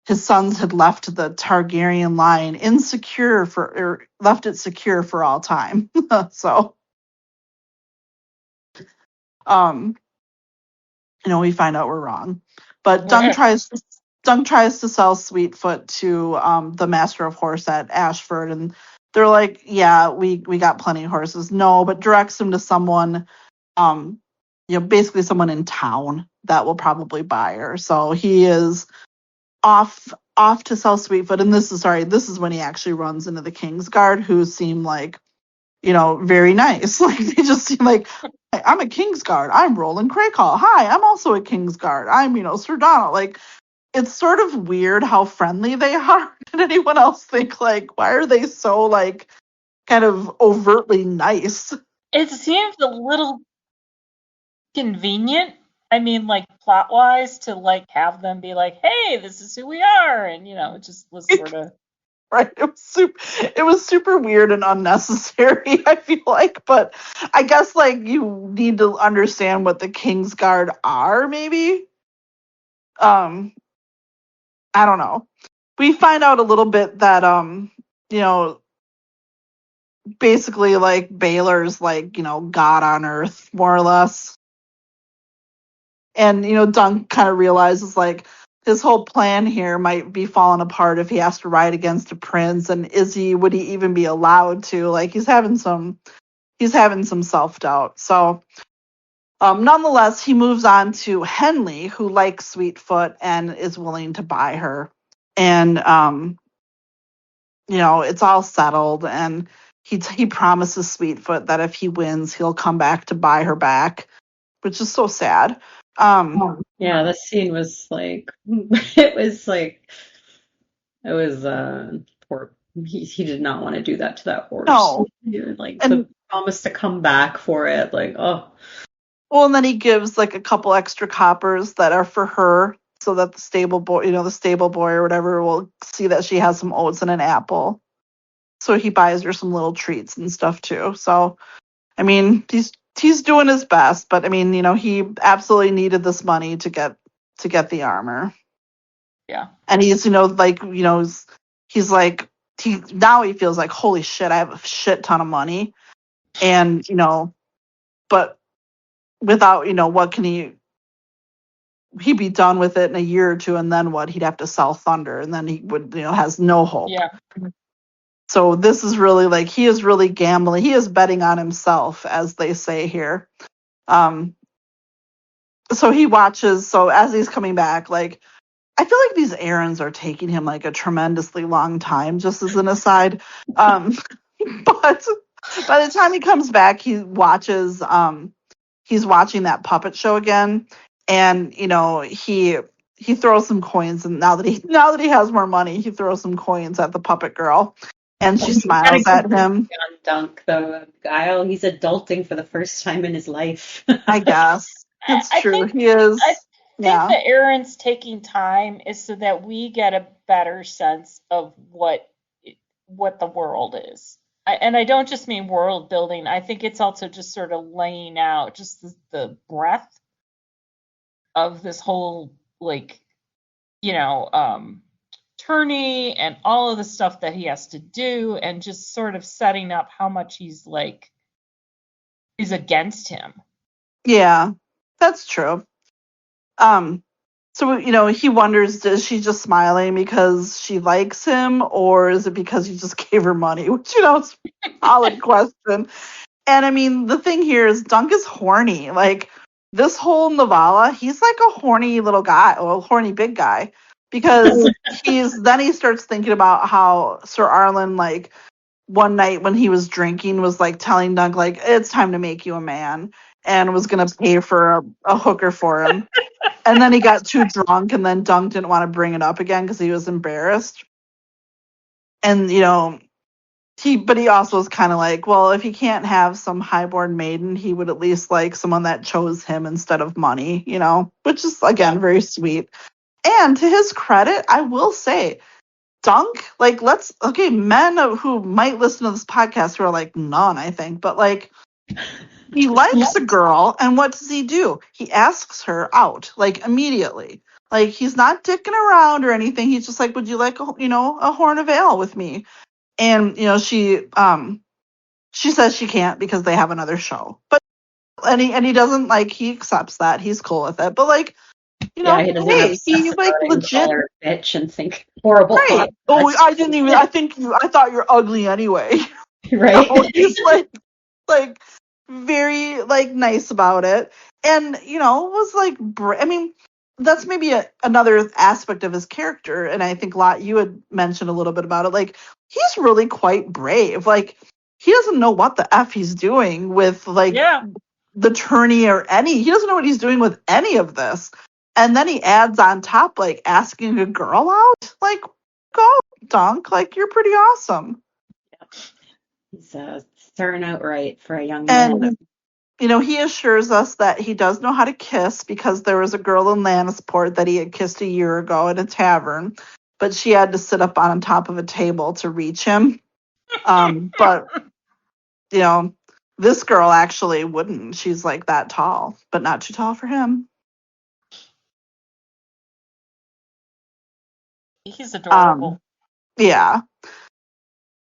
his sons had left the Targaryen line left it secure for all time. So, um, we find out we're wrong. But Dunk tries to sell Sweetfoot to the Master of Horse at Ashford, and they're like, "Yeah, we got plenty of horses." No, but directs him to someone, basically someone in town that will probably buy her. So he is off to sell Sweetfoot, and this is when he actually runs into the Kingsguard, who seem like, very nice. Like, they just seem like, "Hi, I'm a Kingsguard. I'm Roland Crakehall. Hi, I'm also a Kingsguard. I'm, Sir Donald." Like, it's sort of weird how friendly they are. Did anyone else think, like, why are they so, like, kind of overtly nice? It seems a little convenient. I mean, like, plot-wise, to, like, have them be like, "Hey, this is who we are," and, it just was sort of... Right. It was super weird and unnecessary, I feel like. But I guess, like, you need to understand what the Kingsguard are, maybe. I don't know. We find out a little bit that basically, like, Baylor's, like, God on Earth, more or less. And, Dunk kind of realizes, like, his whole plan here might be falling apart if he has to ride against a prince. And would he even be allowed to? Like, he's having some self-doubt. So, nonetheless, he moves on to Henley, who likes Sweetfoot and is willing to buy her. And, it's all settled. And he promises Sweetfoot that if he wins, he'll come back to buy her back, which is so sad. Yeah, this scene was like, it was poor. He did not want to do that to that horse. No. Like, And the promise to come back for it, like, oh. Well, and then he gives, like, a couple extra coppers that are for her, so that the stable boy or whatever will see that she has some oats and an apple. So he buys her some little treats and stuff too. So, I mean, he's doing his best, but I mean, he absolutely needed this money to get the armor. Yeah. And he's, he's like, he feels like, holy shit, I have a shit ton of money. And, but without, what can he'd be done with it in a year or two, and then what? He'd have to sell Thunder, and then he would, has no hope. Yeah. So this is really, like, he is really gambling. He is betting on himself, as they say here. So he watches. So as he's coming back, like, I feel like these errands are taking him, like, a tremendously long time, just as an aside. But by the time he comes back, he's watching that puppet show again, and he throws some coins, and now that he has more money, he throws some coins at the puppet girl, and she smiles at him. On Dunk, the guy, he's adulting for the first time in his life. I guess it's true. He is. I Yeah. think the errands taking time is so that we get a better sense of what the world is. And I don't just mean world building. I think it's also just sort of laying out just the breadth of this whole, like, tourney and all of the stuff that he has to do, and just sort of setting up how much he's against him. Yeah, that's true. So, he wonders, is she just smiling because she likes him, or is it because he just gave her money? Which, is a solid question. And I mean, the thing here is Dunk is horny. Like, this whole novella, he's like a horny little guy, or a horny big guy, because he starts thinking about how Sir Arlen, like, one night when he was drinking, was, like, telling Dunk, like, it's time to make you a man, and was going to pay for a hooker for him. And then he got too drunk, and then Dunk didn't want to bring it up again because he was embarrassed. And, But he also was kind of like, well, if he can't have some highborn maiden, he would at least like someone that chose him instead of money, which is again very sweet. And to his credit, I will say, Dunk, like, men who might listen to this podcast who are like none, I think, but like, he likes a girl, and what does he do? He asks her out, like, immediately. Like, he's not dicking around or anything. He's just like, would you like a horn of ale with me? And she says she can't because they have another show. But he doesn't, like, he accepts that. He's cool with it. But like, he doesn't hey, he like legit call her a bitch and think horrible right. thoughts. Oh, I didn't even. I thought you're ugly anyway. Right. He's like very like nice about it, and was like. I mean, that's maybe another aspect of his character, and I think you had mentioned a little bit about it. Like, he's really quite brave. Like, he doesn't know what the f he's doing with like the tourney or he doesn't know what he's doing with any of this. And then he adds on top, like, asking a girl out. Like, go, Dunk. Like, you're pretty awesome. He's starting out right for a young man. And, he assures us that he does know how to kiss because there was a girl in Lannisport that he had kissed a year ago at a tavern, but she had to sit up on top of a table to reach him. But, this girl actually wouldn't. She's, like, that tall, but not too tall for him. He's adorable. Yeah.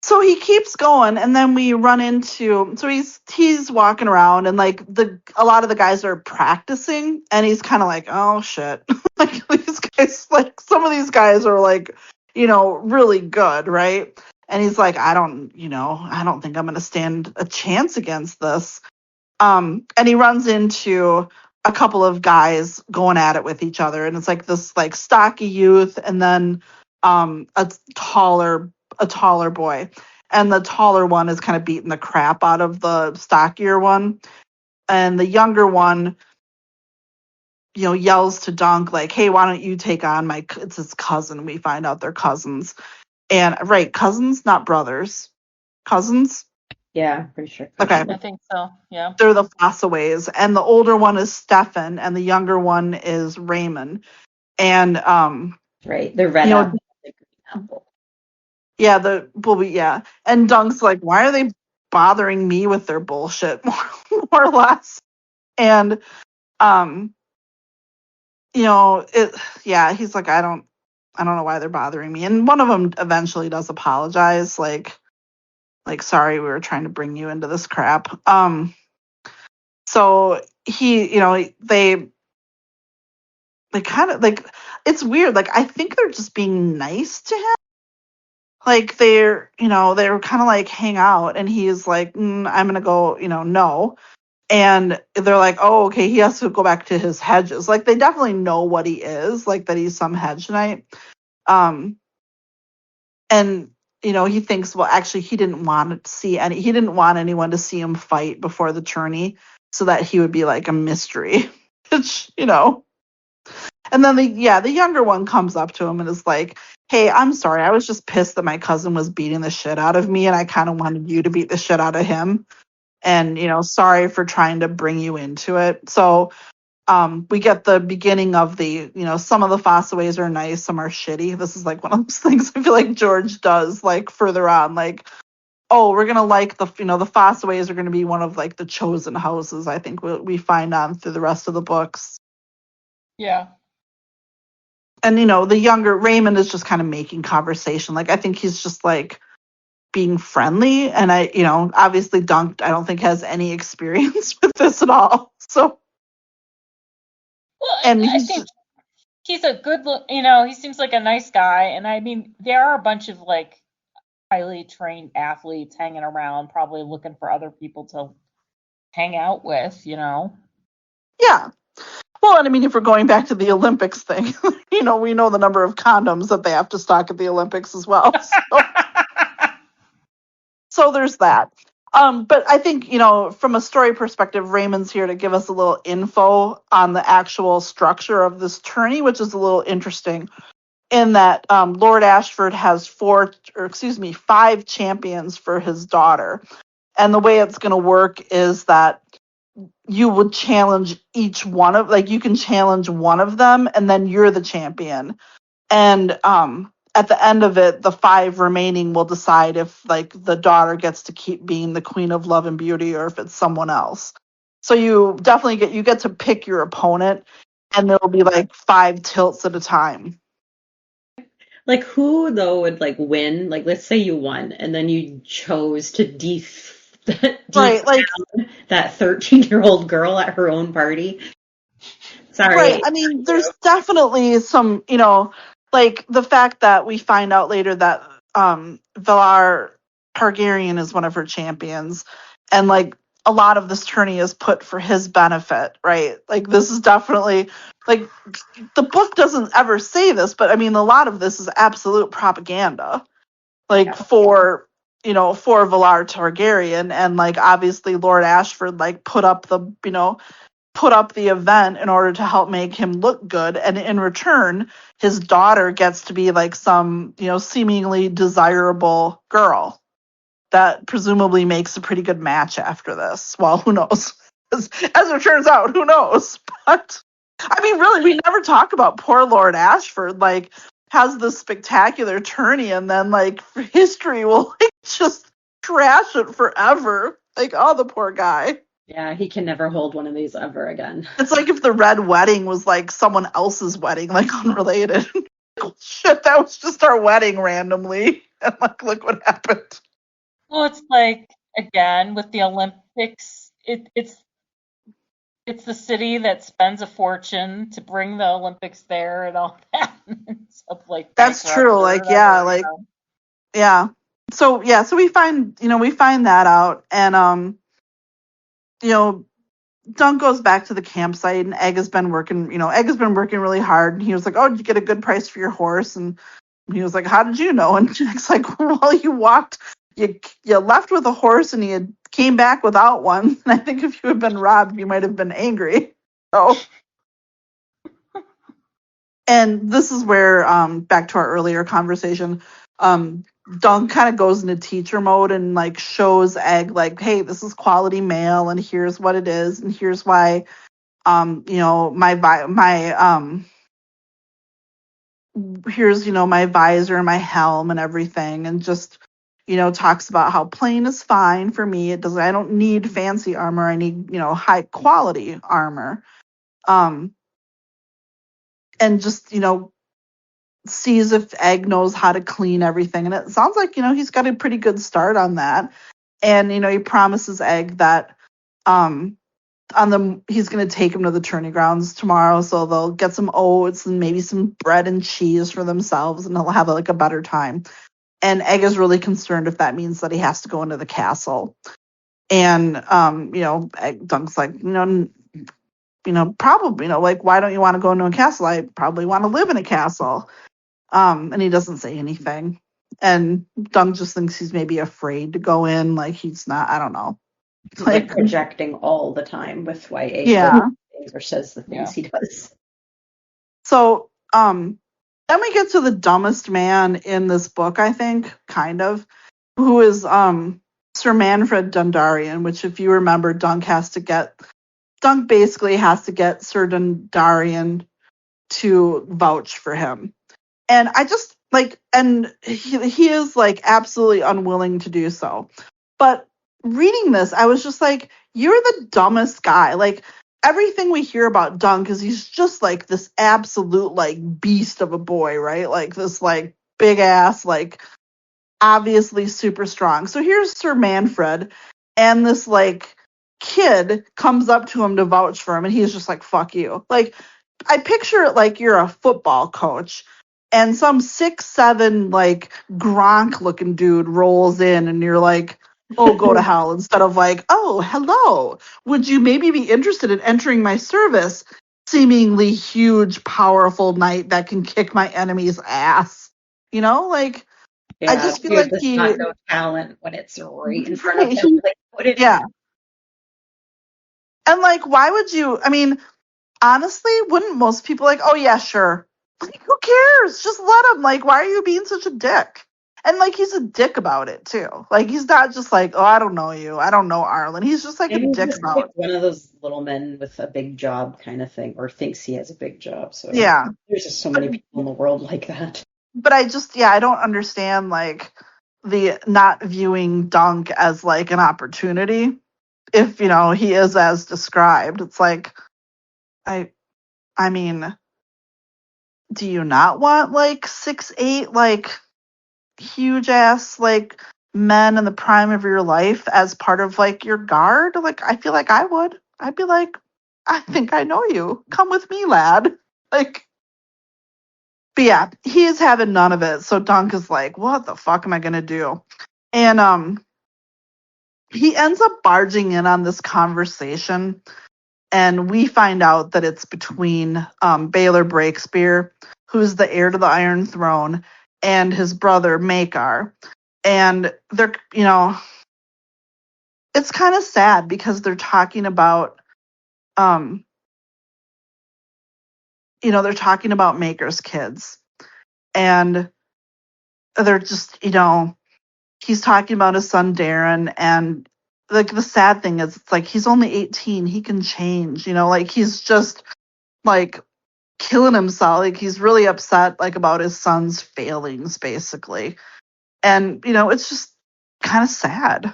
So he keeps going, and then we run into. So he's walking around, and like a lot of the guys are practicing, and he's kind of like, oh shit, like these guys, like some of these guys are like, really good, right? And he's like, I don't think I'm gonna stand a chance against this. And he runs into a couple of guys going at it with each other, and it's like this like stocky youth, and then a taller boy, and the taller one is kind of beating the crap out of the stockier one, and the younger one yells to Dunk like, hey, why don't you take on it's his cousin. We find out they're cousins, and right, cousins, not brothers, cousins. Yeah, pretty sure. Okay. I think so, yeah. They're the Fossaways, and the older one is Stefan, and the younger one is Raymond. And right, they're red apple. Yeah, yeah. And Dunk's like, why are they bothering me with their bullshit, more or less? And he's like, I don't know why they're bothering me. And one of them eventually does apologize, like sorry, we were trying to bring you into this crap. So he, they kind of like, it's weird. Like, I think they're just being nice to him. Like, they're kind of like hang out, and he's like, I'm going to go, no. And they're like, oh, okay, he has to go back to his hedges. Like, they definitely know what he is, like that he's some hedge knight. And, he thinks, well, actually, he didn't want anyone to see him fight before the tourney so that he would be like a mystery, which, And then the younger one comes up to him and is like, hey, I'm sorry. I was just pissed that my cousin was beating the shit out of me, and I kind of wanted you to beat the shit out of him. And, sorry for trying to bring you into it. So we get the beginning of the, some of the Fossaways are nice, some are shitty. This is like one of those things I feel like George does like further on, like, oh, we're going to like the Fossaways are going to be one of like the chosen houses, I think we find on through the rest of the books. Yeah. And, the younger Raymond is just kind of making conversation. Like, I think he's just like being friendly. And obviously Dunk, I don't think has any experience with this at all. So. Well, and I think he's a good look, he seems like a nice guy. And I mean, there are a bunch of like highly trained athletes hanging around, probably looking for other people to hang out with, Yeah. Well, and I mean, if we're going back to the Olympics thing, we know the number of condoms that they have to stock at the Olympics as well. So there's that. But I think, from a story perspective, Raymond's here to give us a little info on the actual structure of this tourney, which is a little interesting. in that Lord Ashford has 5 champions for his daughter. And the way it's going to work is that you would challenge each one of, like, you can challenge one of them and then you're the champion. And at the end of it, the 5 remaining will decide if, like, the daughter gets to keep being the queen of love and beauty or if it's someone else. So you definitely get to pick your opponent, and there'll be like 5 tilts at a time. Like who though would like win? Like let's say you won and then you chose to Right, like, dethrone that 13-year-old girl at her own party. right. Sorry. I mean, there's definitely some, like the fact that we find out later that Valar Targaryen is one of her champions, and like a lot of this tourney is put for his benefit, right? Like this is definitely, like, the book doesn't ever say this, but I mean a lot of this is absolute propaganda, like Yeah. for Valar Targaryen, and like obviously Lord Ashford like put up the event in order to help make him look good, and in return his daughter gets to be like some seemingly desirable girl that presumably makes a pretty good match after this. Well, who knows? As it turns out, who knows? But I mean, really, we never talk about poor Lord Ashford, like, has this spectacular tourney and then like history will like just trash it forever. Like, oh, the poor guy. Yeah, he can never hold one of these ever again. It's like if the red wedding was like someone else's wedding, like unrelated. Shit, that was just our wedding randomly. And like, look what happened. Well, it's like, again, with the Olympics, it's the city that spends a fortune to bring the Olympics there and all that. It's up like That's bankrupt true. or Like, yeah, whatever, you like, know. yeah. So yeah, so we find that out, and you know, Dunk goes back to the campsite, and Egg has been working really hard, and he was like, "Oh, did you get a good price for your horse?" And he was like, "How did you know?" And Jack's like, "Well, you left with a horse, and you came back without one. And I think if you had been robbed, you might have been angry." So, and this is where, back to our earlier conversation, Dunk kind of goes into teacher mode and like shows Egg like, "Hey, this is quality mail, and here's what it is, and here's why." Here's my visor, my helm, and everything, and just talks about how plain is fine for me. I don't need fancy armor. I need high quality armor. um and just sees if Egg knows how to clean everything, and it sounds like he's got a pretty good start on that. And he promises Egg that um he's going to take him to the tourney grounds tomorrow, so they'll get some oats and maybe some bread and cheese for themselves, and they'll have like a better time. And Egg is really concerned if that means that he has to go into the castle. And Dunk's like, probably, like, why don't you want to go into a castle? I probably want to live in a castle. And he doesn't say anything. And Dunk just thinks he's maybe afraid to go in, like he's not, I don't know. He's like Like, projecting all the time with why AKotS yeah. things or says the things Yeah. he does. So, then we get to the dumbest man in this book, I think, kind of, who is Sir Manfred Dundarian, which, if you remember, Dunk basically has to get Sir Dundarian to vouch for him. And I just like, and he is like absolutely unwilling to do so. But reading this, I was just like, you're the dumbest guy. Like, everything we hear about Dunk is he's just like this absolute like beast of a boy, right? Like this like big ass, like obviously super strong. So here's Sir Manfred, and this like kid comes up to him to vouch for him, and he's just like, fuck you. Like, I picture it like you're a football coach, and some 6'7" like Gronk looking dude rolls in, and you're like, oh, go to hell, instead of like, oh, hello, would you maybe be interested in entering my service, seemingly huge powerful knight that can kick my enemy's ass, like, I Yeah, just feel dude like does not know talent when it's right in front of him. Like, what did yeah. And like, why would you? I mean, honestly, wouldn't most people like, oh yeah, sure, Like, who cares? Just let him. Like, why are you being such a dick? And like, he's a dick about it too. Like, he's not just like, oh, I don't know you. I don't know Arlen. He's just like a And he's dick just about like it. one of those little men with a big job kind of thing, or thinks he has a big job. So Yeah. there's just so But, many people in the world like that. but I just, yeah, I don't understand like the not viewing Dunk as like an opportunity if, he is as described. It's like, I, I mean, do you not want like 6'8", like huge ass like men in the prime of your life as part of like your guard? Like, I feel like I would. I'd be like, I think I know you. Come with me, lad. Like, but yeah, he is having none of it. So Dunk is like, what the fuck am I gonna do? And he ends up barging in on this conversation, and we find out that it's between Baylor Breakspear, who's the heir to the Iron Throne, and his brother Maekar. And they're, it's kind of sad because they're talking about, they're talking about Maker's kids, and they're just, he's talking about his son Daeron, and like the sad thing is, it's like he's only 18, he can change, like he's just like killing himself, like he's really upset like about his son's failings basically, and it's just kind of sad.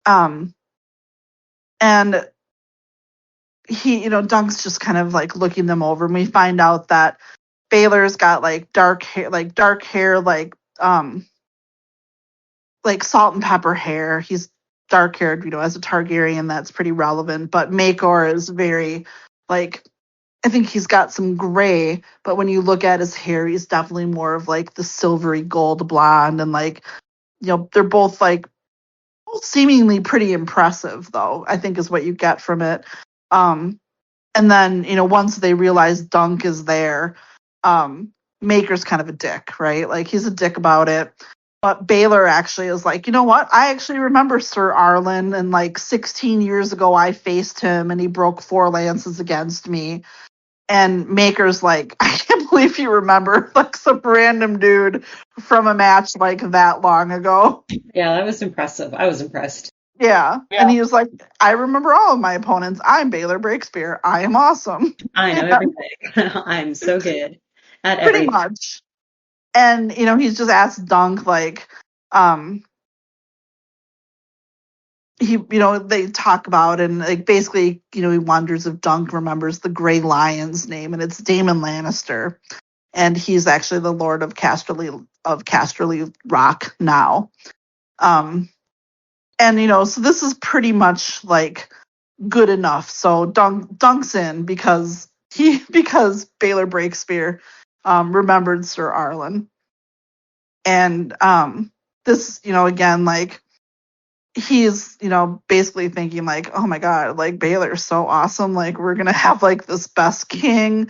Um, and he, Dunk's just kind of like looking them over, and we find out that Baylor's got like dark hair, like salt and pepper hair. He's dark haired, as a Targaryen, that's pretty relevant. But Maekor is very like, I think he's got some gray, but when you look at his hair, he's definitely more of like the silvery gold blonde, and like, they're both like seemingly pretty impressive though, I think is what you get from it. And then, once they realize Dunk is there, Maker's kind of a dick, right? Like he's a dick about it. But Baylor actually is like, you know what? I actually remember Sir Arlen, and like 16 years ago I faced him and he broke 4 lances against me. And Maker's like, I can't believe you remember like some random dude from a match like that long ago. Yeah, that was impressive. I was impressed. Yeah. And he was like, I remember all of my opponents. I'm Baylor Breakspear. I am awesome. I know everything. I'm so good at Pretty everything. much. And, he's just asked Dunk, like, they talk about, and like basically, he wonders if Dunk remembers the Grey Lion's name, and it's Daemon Lannister. And he's actually the Lord of Casterly Rock now. And, so this is pretty much like good enough. So Dunk's in because Baylor Breakspear remembered Sir Arlen. And this, again, like he's, basically thinking like, oh my God, like Baylor's so awesome. Like we're gonna have like this best king.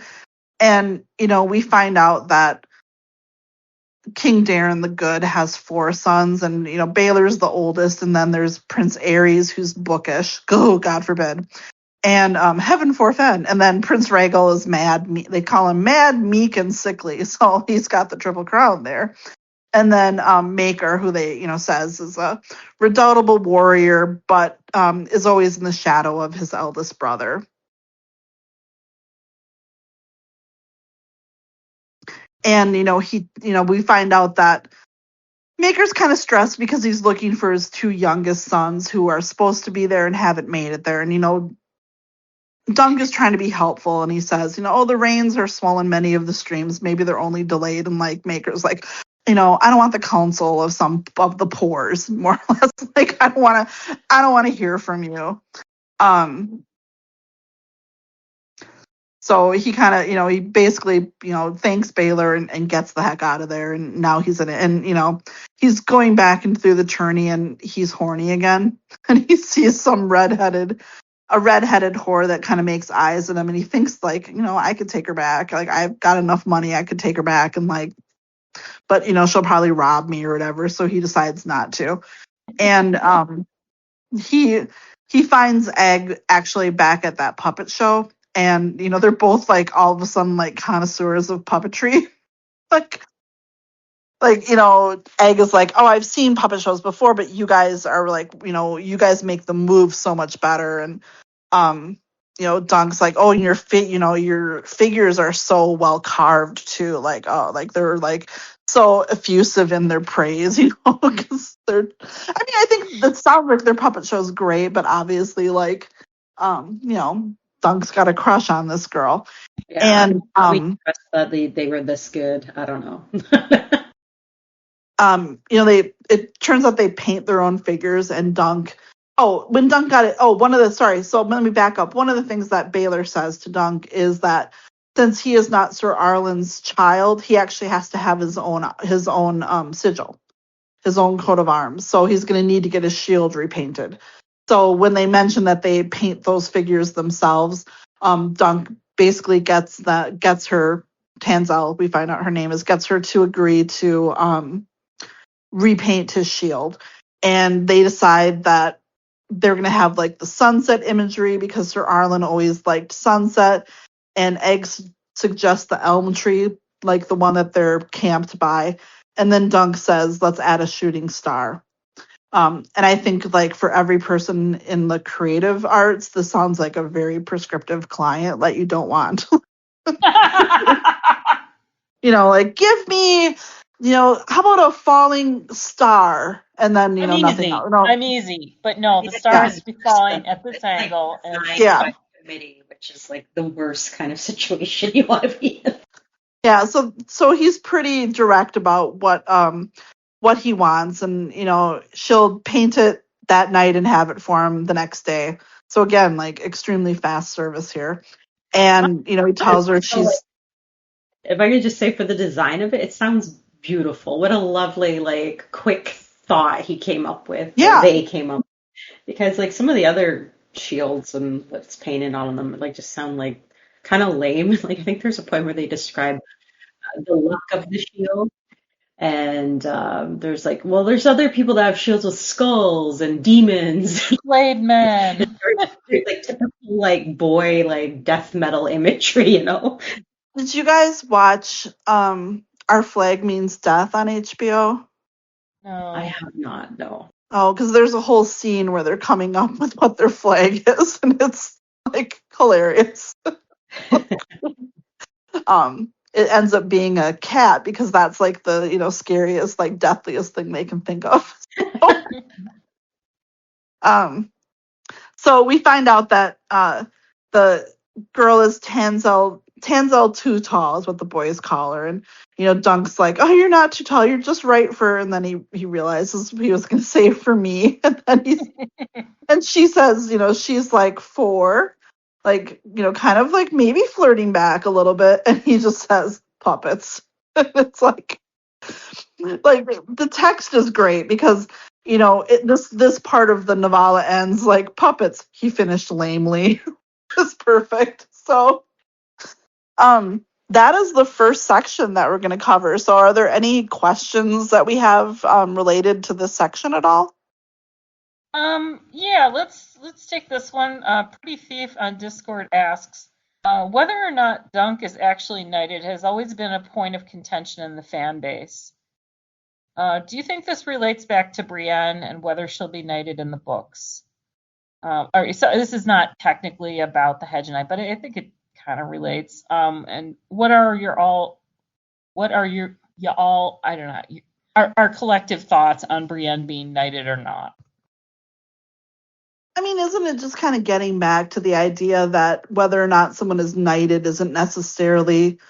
And, we find out that King Daeron the Good has 4 sons, and Baylor's the oldest, and then there's Prince Aerys, who's bookish. Oh, God forbid. And heaven forfend. And then Prince Rhaegal is mad. They call him mad, meek, and sickly. So he's got the triple crown there. And then Maker, who they says is a redoubtable warrior, but is always in the shadow of his eldest brother. And we find out that Maker's kind of stressed because he's looking for his 2 youngest sons who are supposed to be there and haven't made it there. And Dunk is trying to be helpful, and he says, oh, the rains are swollen many of the streams. Maybe they're only delayed. And like Maker's like, I don't want the counsel of some of the pores, more or less. Like I don't want to hear from you. So he kind of, he basically, thanks Baylor and gets the heck out of there. And now he's in it. And, he's going back and through the tourney, and he's horny again. And he sees some redheaded whore that kind of makes eyes at him. And he thinks like, I could take her back. Like I've got enough money. I could take her back. And like, but, she'll probably rob me or whatever. So he decides not to. And he finds Egg actually back at that puppet show. and they're both like all of a sudden like connoisseurs of puppetry. like Egg is like, oh, I've seen puppet shows before, but you guys are like, you guys make them move so much better. And Dunk's like, oh, and your figures are so well carved too. Like, oh, like they're like so effusive in their praise, because I think that sounds like their puppet show's great, but obviously like, Dunk's got a crush on this girl. Yeah, And we trust that they were this good. I don't know. it turns out they paint their own figures, and Dunk. Oh, when Dunk got it. Oh, so let me back up. One of the things that Baylor says to Dunk is that since he is not Sir Arlen's child, he actually has to have his own sigil, his own coat of arms. So he's going to need to get his shield repainted. So when they mention that they paint those figures themselves, Dunk basically gets her, Tanzel, we find out her name is, gets her to agree to repaint his shield. And they decide that they're going to have like the sunset imagery because Sir Arlen always liked sunset, and Eggs suggests the elm tree, like the one that they're camped by. And then Dunk says, let's add a shooting star. And I think like for every person in the creative arts, this sounds like a very prescriptive client that you don't want. Like, give me, how about a falling star? And then, I'm nothing easy. else. No. I'm easy. But no, the star has to be falling at this angle. And Yeah. Committee, which is like the worst kind of situation you want to be in. Yeah, so he's pretty direct about what he wants, and she'll paint it that night and have it for him the next day. So again, like extremely fast service here. And he tells her she's. If I could just say, for the design of it, it sounds beautiful. What a lovely, like, quick thought he came up with. Yeah. Or they came up with. Because like some of the other shields and what's painted on them like just sound like kind of lame. Like I think there's a point where they describe the look of the shield. And there's like, well, there's other people that have shields with skulls and demons. Blade men. Like typical like boy like death metal imagery, Did you guys watch Our Flag Means Death on HBO? No. I have not, no. Oh, because there's a whole scene where they're coming up with what their flag is, and it's like hilarious. It ends up being a cat because that's like the scariest, like deathliest thing they can think of. So we find out that the girl is Tanzel too tall is what the boys call her, and Dunk's like, oh, you're not too tall, you're just right for, and then he realizes he was going to say for me, and then and she says she's like 4, like kind of like maybe flirting back a little bit, and he just says puppets. It's like the text is great because this part of the novella ends like puppets. He finished lamely. It's perfect. So, that is the first section that we're going to cover. So, are there any questions that we have related to this section at all? Yeah, let's take this one. Pretty Thief on Discord asks, whether or not Dunk is actually knighted has always been a point of contention in the fan base. Do you think this relates back to Brienne and whether she'll be knighted in the books? So this is not technically about the Hedge Knight, but I think it kind of relates. And what are y'all, I don't know, our collective thoughts on Brienne being knighted or not? I mean, isn't it just kind of getting back to the idea that whether or not someone is knighted isn't necessarily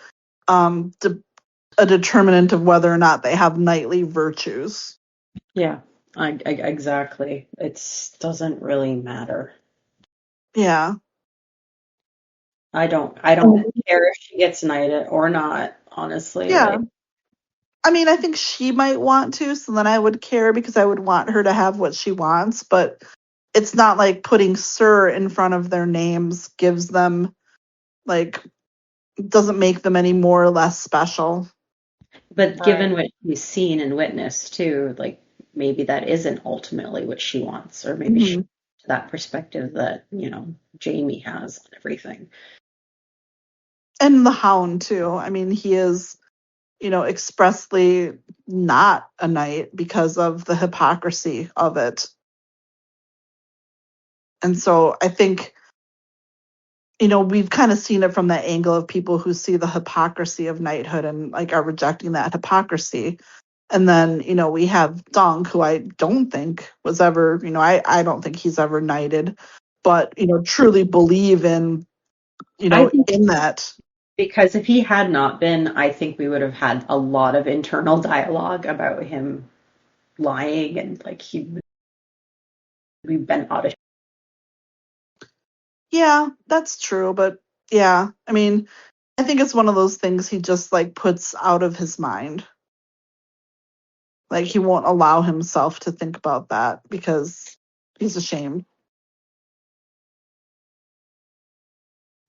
a determinant of whether or not they have knightly virtues? Yeah, exactly. It doesn't really matter. Yeah. I don't care if she gets knighted or not, honestly. Yeah. Like, I mean, I think she might want to, so then I would care because I would want her to have what she wants, but it's not like putting Sir in front of their names gives them, like, doesn't make them any more or less special. but given what she's seen and witnessed too, like maybe that isn't ultimately what she wants, or maybe she, that perspective that Jamie has on everything. And the Hound too. I mean, he is, expressly not a knight because of the hypocrisy of it. And so I think, we've kind of seen it from that angle of people who see the hypocrisy of knighthood and like are rejecting that hypocrisy. And then, we have Dunk, who I don't think was ever, I don't think he's ever knighted, but, truly believe in, I think in that. because if he had not been, I think we would have had a lot of internal dialogue about him lying and like he would be bent out of. Yeah, that's true. But yeah, I mean, I think it's one of those things he just like puts out of his mind. Like he won't allow himself to think about that because he's ashamed.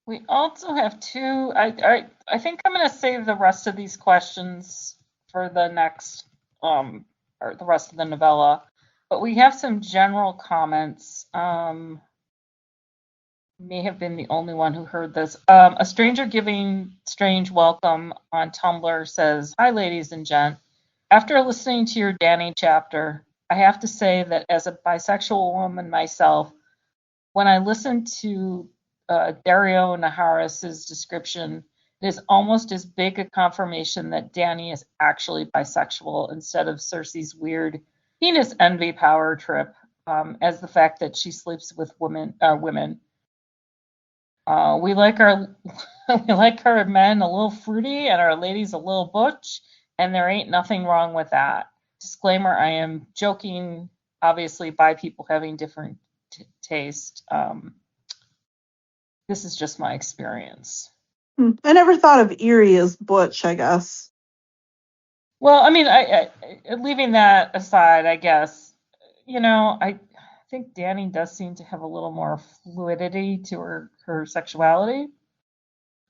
We also have two. I think I'm going to save the rest of these questions for the next or the rest of the novella. But we have some general comments. May have been the only one who heard this. A stranger giving strange welcome on Tumblr says, "Hi, ladies and gent. After listening to your Dany chapter, I have to say that as a bisexual woman myself, when I listen to Dario Naharis's description, it is almost as big a confirmation that Dany is actually bisexual instead of Cersei's weird penis envy power trip, as the fact that she sleeps with women. We like our we like our men a little fruity and our ladies a little butch, and there ain't nothing wrong with that. Disclaimer: I am joking, obviously, by people having different taste. This is just my experience. I never thought of Eerie as butch, I guess. Well, I mean, I leaving that aside, I guess, I think Dany does seem to have a little more fluidity to her sexuality,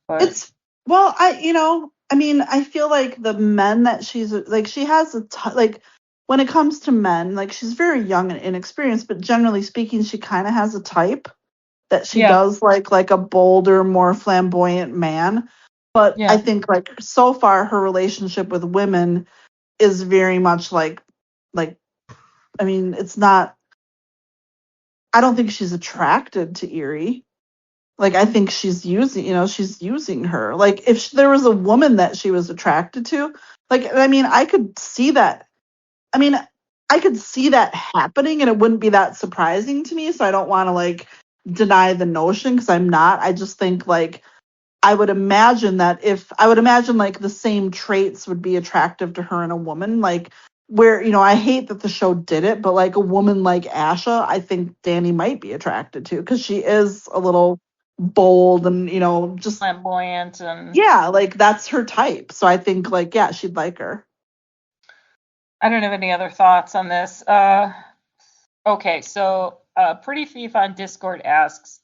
but It's well, I mean, I feel like the men that she's like, she has like when it comes to men, like she's very young and inexperienced, but generally speaking, she kind of has a type that she yeah, does like a bolder, more flamboyant man. But I yeah. think like so far her relationship with women is very much like I mean, it's not I don't think she's attracted to Eerie. Like I think she's using her. Like if there was a woman that she was attracted to, like I mean, I could see that. I mean, I could see that happening and it wouldn't be that surprising to me, so I don't want to like deny the notion because I'm not. I just think like I would imagine like the same traits would be attractive to her in a woman, like where, I hate that the show did it, but like a woman like Asha, I think Dany might be attracted to because she is a little bold and, just Flamboyant and yeah, like that's her type. So I think like, yeah, she'd like her. I don't have any other thoughts on this. Okay, so Pretty Thief on Discord asks,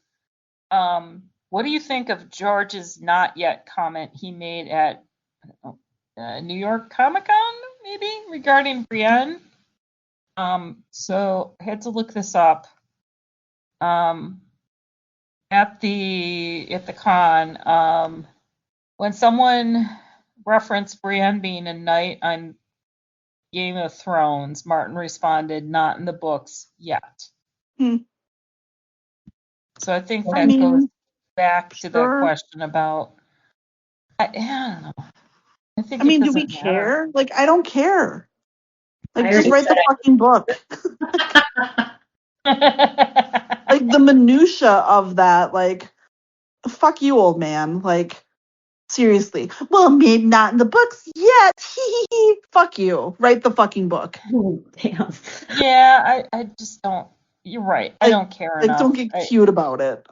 what do you think of George's not yet comment he made at New York Comic Con, maybe regarding Brienne? So I had to look this up. Um, at the con, when someone referenced Brienne being a knight on Game of Thrones, Martin responded, "Not in the books yet." Hmm. So I think I that goes mean, back to that sure. question about. I don't know. I I think it mean, do we doesn't matter. care? Like, I don't care. I Like, just already write the said fucking book. Like the minutia of that, like, fuck you, old man. Like, seriously. Well, maybe not in the books yet. Fuck you. Write the fucking book. oh, damn. Yeah, I just don't. You're right. I Like, don't care don't enough. get cute about it.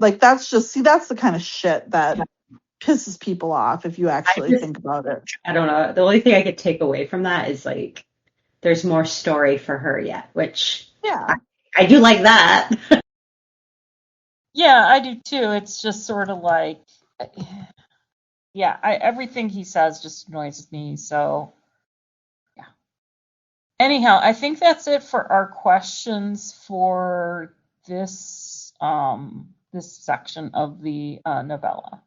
Like, that's the kind of shit that pisses people off if you I actually just think about it. I don't know. The only thing I could take away from that is like there's more story for her yet, which I, Yeah. I do like that. Yeah, I do too. It's just sort of like, yeah, everything he says just annoys me. So, yeah. Anyhow, I think that's it for our questions for this this section of the novella.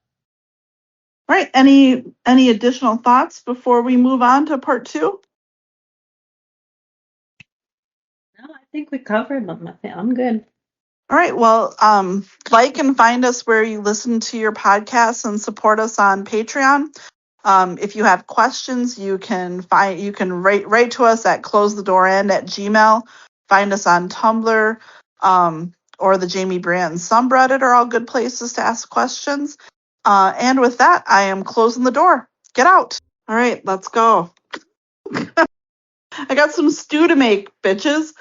All right. Any additional thoughts before we move on to part 2? No, I think we covered them. I'm good. All right. Well, like and find us where you listen to your podcasts and support us on Patreon. If you have questions, you can write to us at closethedoorend@gmail. Find us on Tumblr, or the Jamie Brand subreddit are all good places to ask questions. And with that, I am closing the door. Get out. All right, let's go. I got some stew to make, bitches.